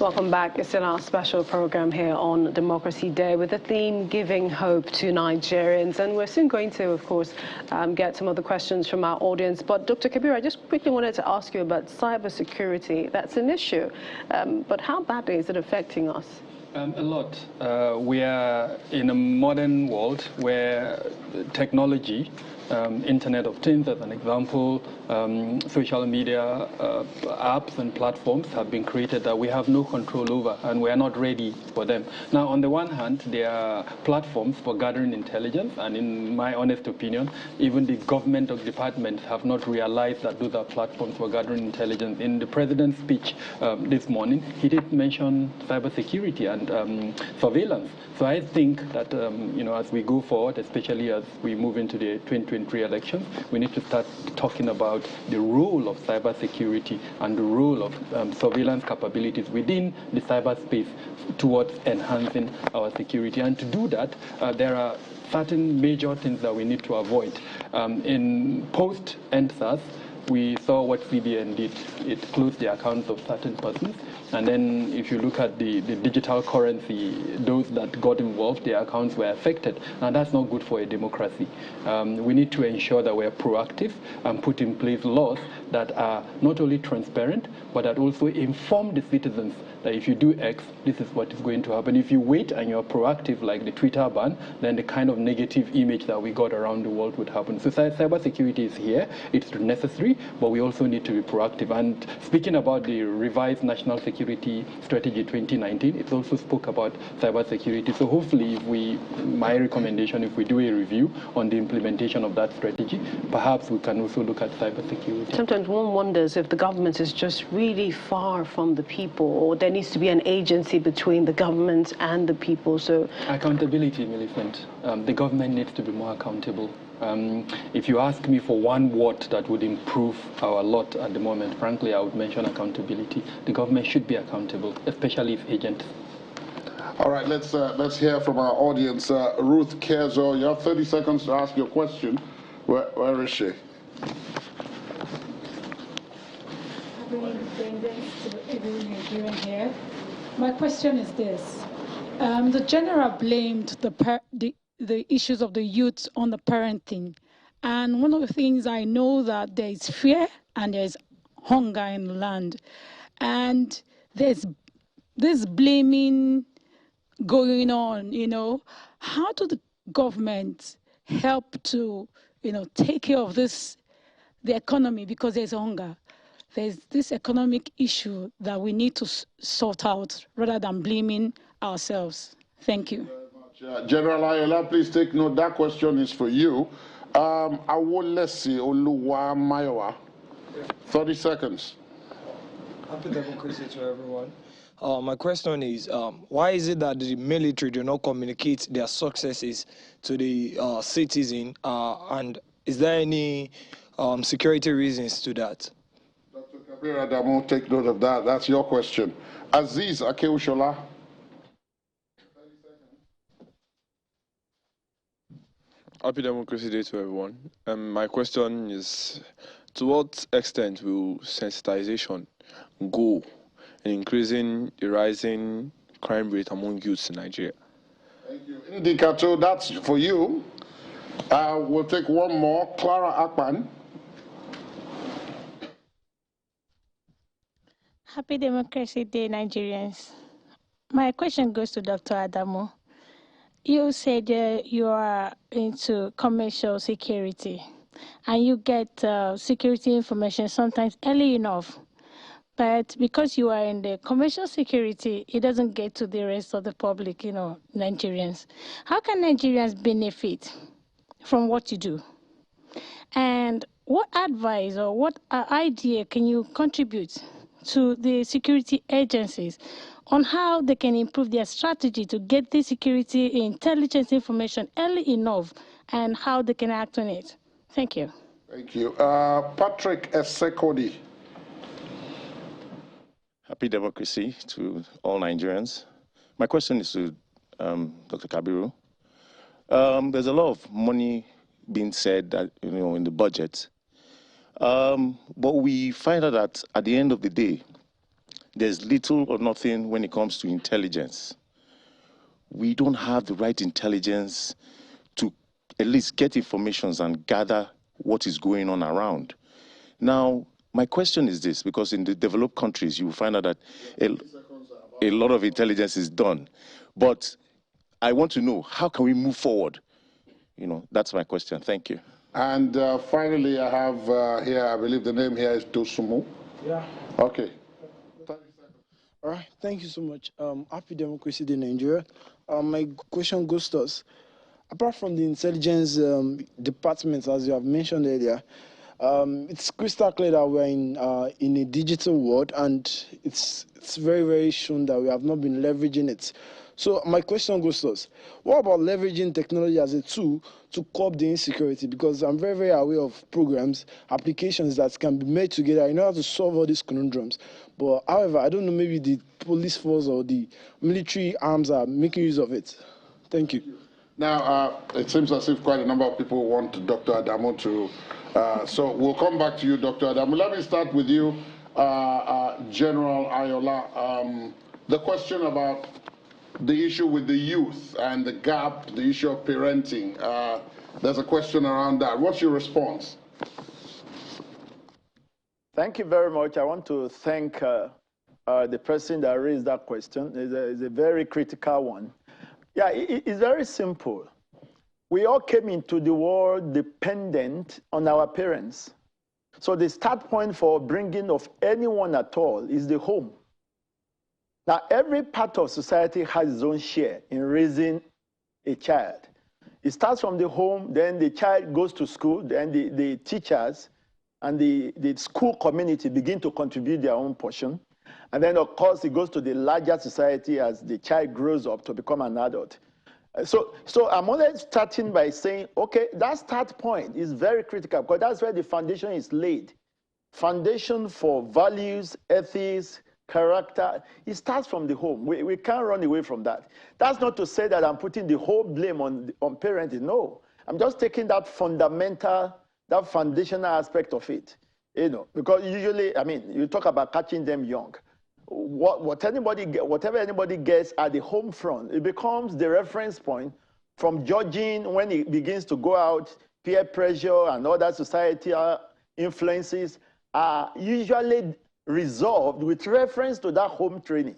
Welcome back. It's in our special program here on Democracy Day with the theme Giving Hope to Nigerians. And we're soon going to, of course, get some of the questions from our audience. But Dr. Kabir, I just quickly wanted to ask you about cybersecurity. That's an issue. But how badly is it affecting us? A lot. We are in a modern world where technology, Internet of Things as an example, social media apps and platforms have been created that we have no control over, and we are not ready for them. Now, on the one hand, there are platforms for gathering intelligence, and in my honest opinion, even the government or departments have not realized that those are platforms for gathering intelligence. In the president's speech this morning, he did mention cybersecurity and surveillance. So I think that, as we go forward, especially as we move into the 2023 elections, we need to start talking about the role of cybersecurity and the role of surveillance capabilities within the cyberspace towards enhancing our security. And to do that, there are certain major things that we need to avoid. In post-EndSARS, we saw what CBN did. It closed the accounts of certain persons. And then if you look at the digital currency, those that got involved, their accounts were affected. And that's not good for a democracy. We need to ensure that we're proactive and put in place laws that are not only transparent, but that also inform the citizens that if you do X, this is what is going to happen. If you wait and you're proactive, like the Twitter ban, then the kind of negative image that we got around the world would happen. So cybersecurity is here. It's necessary, but we also need to be proactive. And speaking about the revised National Security Strategy 2019, it also spoke about cybersecurity. So hopefully, my recommendation, if we do a review on the implementation of that strategy, perhaps we can also look at cybersecurity. Sometimes one wonders if the government is just really far from the people, or there needs to be an agency between the government and the people. So accountability, Millicent. The government needs to be more accountable. If you ask me for one word that would improve our lot at the moment, frankly, I would mention accountability. The government should be accountable, especially if agents. All right, let's hear from our audience. Ruth Kezo, you have 30 seconds to ask your question. Where is she? Here. My question is this. The general blamed the issues of the youth on the parenting. And one of the things I know that there is fear and there is hunger in the land. And there's this blaming going on, How do the government help to, take care of the economy, because there's hunger? There's this economic issue that we need to sort out rather than blaming ourselves. Thank you. General Ayola, please take note. That question is for you. Awolesi Oluwa Mayowa, 30 seconds. Happy democracy to everyone. My question is, why is it that the military do not communicate their successes to the citizen, and is there any security reasons to that? Dr. Kabir Adamu, take note of that. That's your question. Aziz Akeushola. Happy Democracy Day to everyone. My question is, to what extent will sensitization go in increasing the rising crime rate among youths in Nigeria? Thank you. Indicato, that's for you. We'll take one more. Clara Akpan. Happy Democracy Day, Nigerians. My question goes to Dr. Adamu. You said you are into commercial security, and you get security information sometimes early enough. But because you are in the commercial security, it doesn't get to the rest of the public, Nigerians. How can Nigerians benefit from what you do? And what advice or what idea can you contribute to the security agencies on how they can improve their strategy to get the security intelligence information early enough and how they can act on it? Thank you. Thank you. Patrick Esekodi. Happy democracy to all Nigerians. My question is to Dr. Kabiru. There's a lot of money being said that in the budget, but we find out that at the end of the day, there's little or nothing when it comes to intelligence. We don't have the right intelligence to at least get information and gather what is going on around. Now, my question is this, because in the developed countries, you will find out that a lot of intelligence is done. But I want to know, how can we move forward? You know, that's my question. Thank you. And finally, I have here, I believe the name here is Dosumu. Yeah. Okay. All right, thank you so much. Happy Democracy Day in Nigeria. My question goes to us. Apart from the intelligence department, as you have mentioned earlier, it's crystal clear that we're in a digital world, and it's very, very shown that we have not been leveraging it. So my question goes to us. What about leveraging technology as a tool to curb the insecurity? Because I'm very, very aware of programs, applications that can be made together in order to solve all these conundrums. But however, I don't know, maybe the police force or the military arms are making use of it. Thank you. Now, it seems as if quite a number of people want Dr. Adamu to, so we'll come back to you, Dr. Adamu. Let me start with you, General Ayola. The question about the issue with the youth and the gap, the issue of parenting. There's a question around that. What's your response? Thank you very much. I want to thank the person that raised that question. It's a very critical one. Yeah, it's very simple. We all came into the world dependent on our parents. So the start point for bringing of anyone at all is the home. Now, every part of society has its own share in raising a child. It starts from the home, then the child goes to school, then the teachers and the school community begin to contribute their own portion. And then, of course, it goes to the larger society as the child grows up to become an adult. So I'm only starting by saying, okay, that start point is very critical because that's where the foundation is laid. Foundation for values, ethics, character, it starts from the home. We can't run away from that. That's not to say that I'm putting the whole blame on parenting. No, I'm just taking that fundamental, that foundational aspect of it. You know, because usually, I mean, you talk about catching them young. Whatever anybody gets at the home front, it becomes the reference point from judging when it begins to go out. Peer pressure and other societal influences are usually resolved with reference to that home training.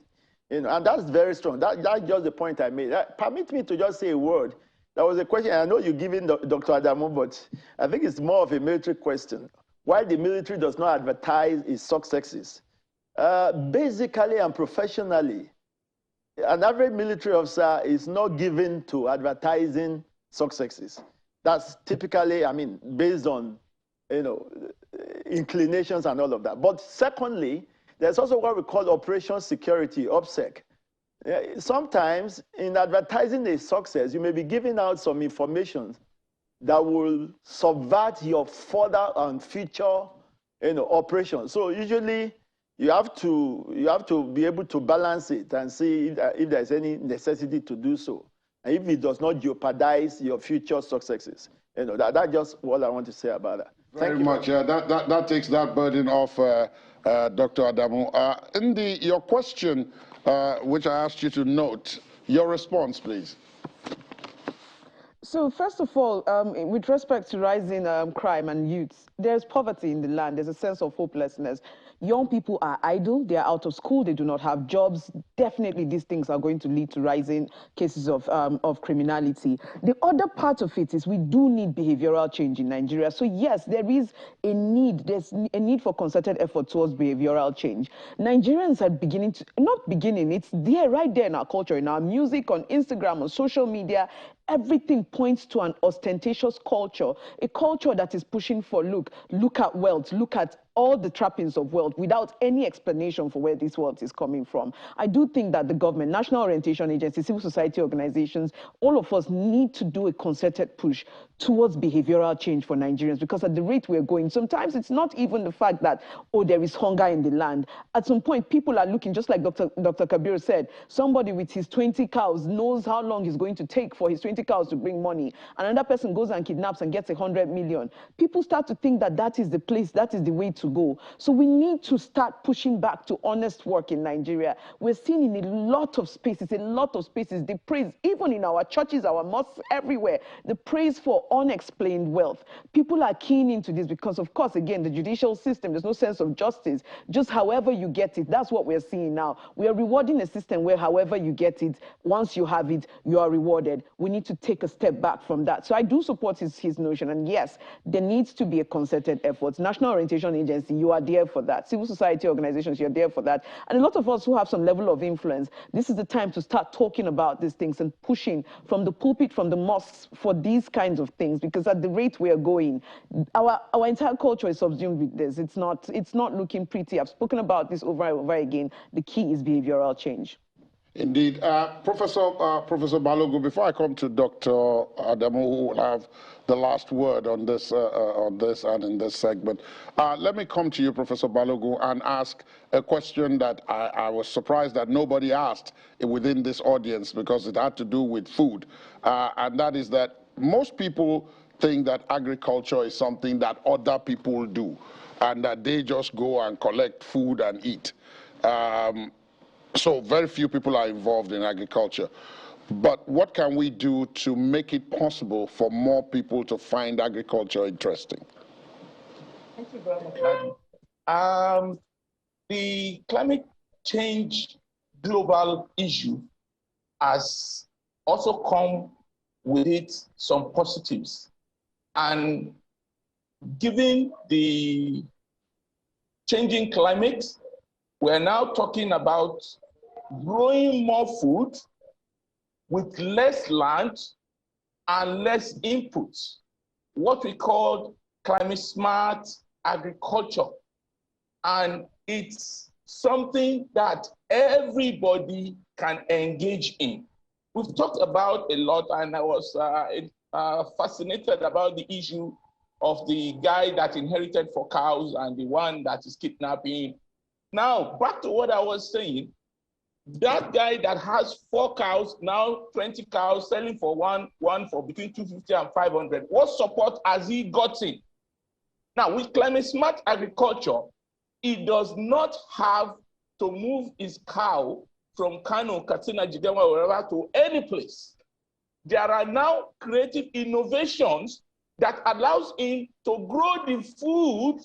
You know, and that's very strong. That's just the point I made. Permit me to just say a word. That was a question. I know you're giving Dr. Adamu, but I think it's more of a military question. Why the military does not advertise its successes? Basically and professionally, an average military officer is not given to advertising successes. That's typically, I mean, based on, you know, inclinations and all of that. But secondly, there's also what we call operation security, OPSEC. Sometimes in advertising a success, you may be giving out some information that will subvert your further and future, you know, operations. So usually you have to be able to balance it and see if there's any necessity to do so, and if it does not jeopardize your future successes. You know, that's just what I want to say about that. Very much. Yeah, that takes that burden off, Dr. Adamu. Your question, which I asked you to note, your response, please. So first of all, with respect to rising crime and youths, there's poverty in the land. There's a sense of hopelessness. Young people are idle. They are out of school. They do not have jobs. Definitely, these things are going to lead to rising cases of criminality. The other part of it is we do need behavioral change in Nigeria. So yes, there is a need. There's a need for concerted effort towards behavioral change. Nigerians are beginning to, not beginning, it's there, right there in our culture, in our music, on Instagram, on social media. Everything points to an ostentatious culture, a culture that is pushing for, look at wealth, look at all the trappings of wealth without any explanation for where this wealth is coming from. I do think that the government, national orientation agencies, civil society organizations, all of us need to do a concerted push towards behavioral change for Nigerians, because at the rate we're going, sometimes it's not even the fact that, oh, there is hunger in the land. At some point, people are looking, just like Dr. Kabir said, somebody with his 20 cows knows how long it's going to take for his 20 cows to bring money. Another person goes and kidnaps and gets 100 million. People start to think that that is the place, that is the way to to go. So we need to start pushing back to honest work in Nigeria. We're seeing in a lot of spaces, the praise, even in our churches, our mosques, everywhere, the praise for unexplained wealth. People are keen into this because, of course, again, the judicial system, there's no sense of justice. Just however you get it, that's what we're seeing now. We are rewarding a system where however you get it, once you have it, you are rewarded. We need to take a step back from that. So I do support his notion. And yes, there needs to be a concerted effort. National Orientation Agency, you are there for that. Civil society organizations, you're there for that. And a lot of us who have some level of influence, this is the time to start talking about these things and pushing from the pulpit, from the mosques for these kinds of things, because at the rate we are going, our entire culture is subsumed with this. It's not looking pretty. I've spoken about this over and over again. The key is behavioral change. Indeed. Professor Balogun, before I come to Dr. Adamu, who will have the last word on this and in this segment, let me come to you, Professor Balogun, and ask a question that I was surprised that nobody asked within this audience, because it had to do with food. And that is that most people think that agriculture is something that other people do, and that they just go and collect food and eat. So very few people are involved in agriculture. But what can we do to make it possible for more people to find agriculture interesting? Thank you very much. The climate change global issue has also come with it some positives. And given the changing climate, we're now talking about growing more food with less land and less inputs, what we call climate smart agriculture. And it's something that everybody can engage in. We've talked about a lot, and I was fascinated about the issue of the guy that inherited 4 cows and the one that is kidnapping. Now, back to what I was saying, that guy that has 4 cows, now 20 cows, selling for one for between 250 and 500. What support has he gotten? Now, with climate smart agriculture, he does not have to move his cow from Kano, Katsina, Jigawa, wherever to any place. There are now creative innovations that allows him to grow the food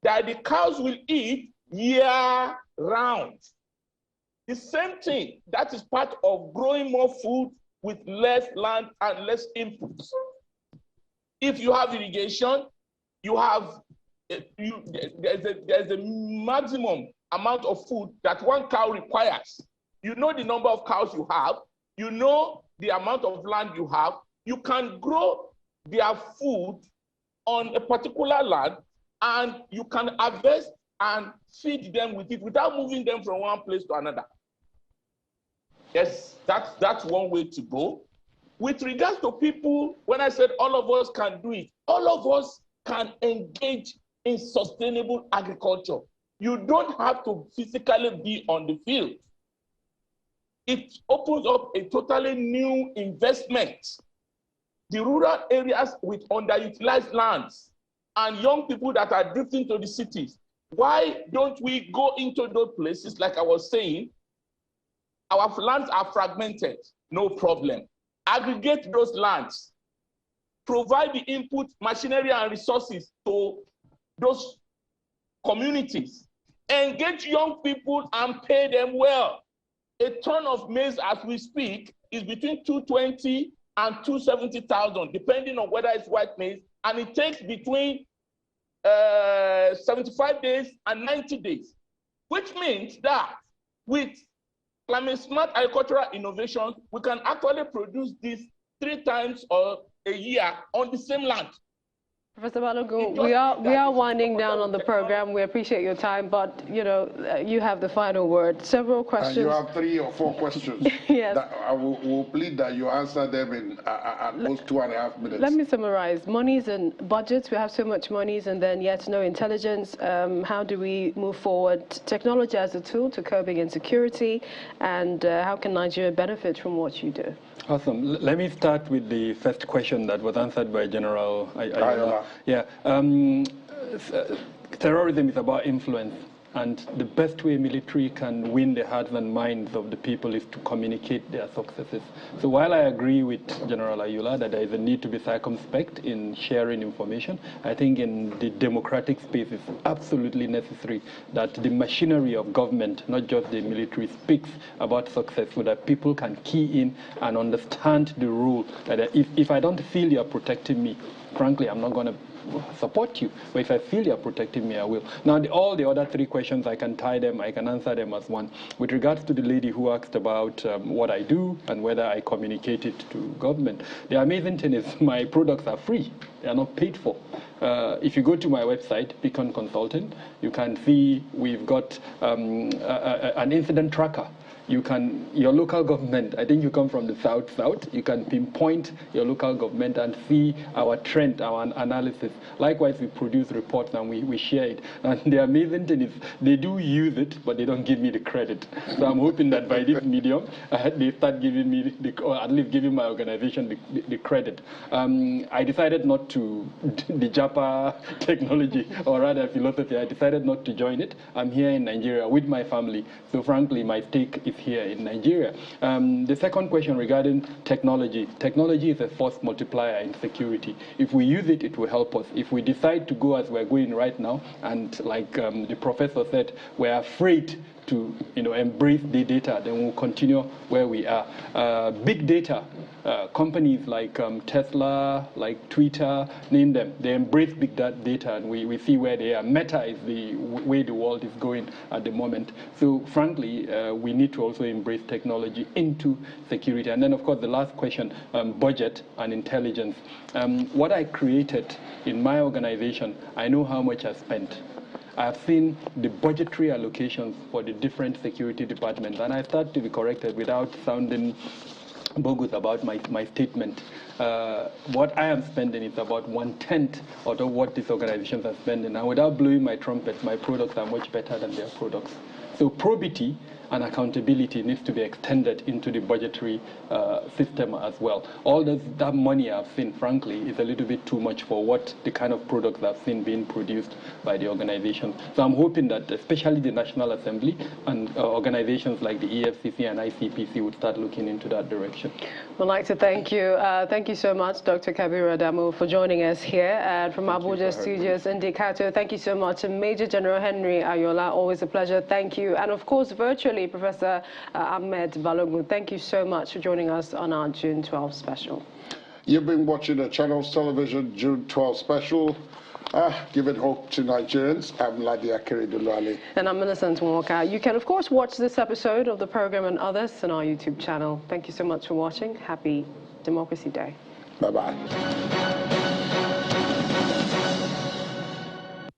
that the cows will eat year round. The same thing, that is part of growing more food with less land and less inputs. If you have irrigation, you have there's a maximum amount of food that one cow requires. You know the number of cows you have, you know the amount of land you have, you can grow their food on a particular land, and you can harvest and feed them with it without moving them from one place to another. Yes, that's one way to go. With regards to people, when I said all of us can do it, all of us can engage in sustainable agriculture. You don't have to physically be on the field. It opens up a totally new investment. The rural areas with underutilized lands and young people that are drifting to the cities, why don't we go into those places? Like I was saying, our lands are fragmented, no problem. Aggregate those lands, provide the input, machinery, and resources to those communities. Engage young people and pay them well. A ton of maize as we speak is between 220 and 270,000, depending on whether it's white maize, and it takes between 75 days and 90 days, which means that with climate smart agricultural innovations, we can actually produce this 3 times or a year on the same land. Professor Balogun, we are winding down on the program. We appreciate your time, but you have the final word. Several questions. You have 3 or 4 questions. Yes. That I will plead that you answer them in at most 2.5 minutes. Let me summarize. Monies and budgets. We have so much monies and then yet no intelligence. How do we move forward? Technology as a tool to curbing insecurity, and how can Nigeria benefit from what you do? Awesome. Let me start with the first question that was answered by General Ayola. Yeah. terrorism is about influence. And the best way military can win the hearts and minds of the people is to communicate their successes. So while I agree with General Ayula that there is a need to be circumspect in sharing information, I think in the democratic space it's absolutely necessary that the machinery of government, not just the military, speaks about success so that people can key in and understand the rule. That if I don't feel you're protecting me, frankly, I'm not going to support you. But if I feel you're protecting me, I will. Now, all the other three questions, I can tie them, I can answer them as one. With regards to the lady who asked about what I do and whether I communicate it to government, the amazing thing is my products are free. They are not paid for. If you go to my website, Beacon Consulting, you can see we've got an incident tracker. Your local government, I think you come from the south, you can pinpoint your local government and see our trend, our analysis. Likewise, we produce reports and we share it. And the amazing thing is they do use it, but they don't give me the credit. So I'm hoping that by this medium, they start giving me, or at least giving my organization the credit. I decided not to, the Japa technology, or rather philosophy, I decided not to join it. I'm here in Nigeria with my family. So frankly, my stake is here in Nigeria. The second question regarding technology. Technology is a force multiplier in security. If we use it, it will help us. If we decide to go as we're going right now, and like the professor said, we're afraid to embrace the data, then we'll continue where we are. Big data, companies like Tesla, like Twitter, name them, they embrace big data, and we see where they are. Meta is the way the world is going at the moment. So frankly, we need to also embrace technology into security. And then of course the last question, budget and intelligence. What I created in my organization, I know how much I spent. I've seen the budgetary allocations for the different security departments, and I start to be corrected without sounding bogus about my statement. What I am spending is about 1/10 of what these organizations are spending, and without blowing my trumpet, my products are much better than their products. So probity and accountability needs to be extended into the budgetary system as well. All that money I've seen, frankly, is a little bit too much for what the kind of products I've seen being produced by the organization. So I'm hoping that especially the National Assembly and organizations like the EFCC and ICPC would start looking into that direction. I'd like to thank you. Thank you so much, Dr. Kabiru Adamu, for joining us here. From Abuja Studios in Decatur, thank you so much. And Major General Henry Ayola, always a pleasure. Thank you. And of course, virtually, Professor Ahmed Balogun, thank you so much for joining us on our June 12 special. You've been watching the Channels Television June 12 special. Giving hope to Nigerians. I'm Ladia Keridulali. And I'm Millicent Walker. You can, of course, watch this episode of the program and others on our YouTube channel. Thank you so much for watching. Happy Democracy Day. Bye-bye.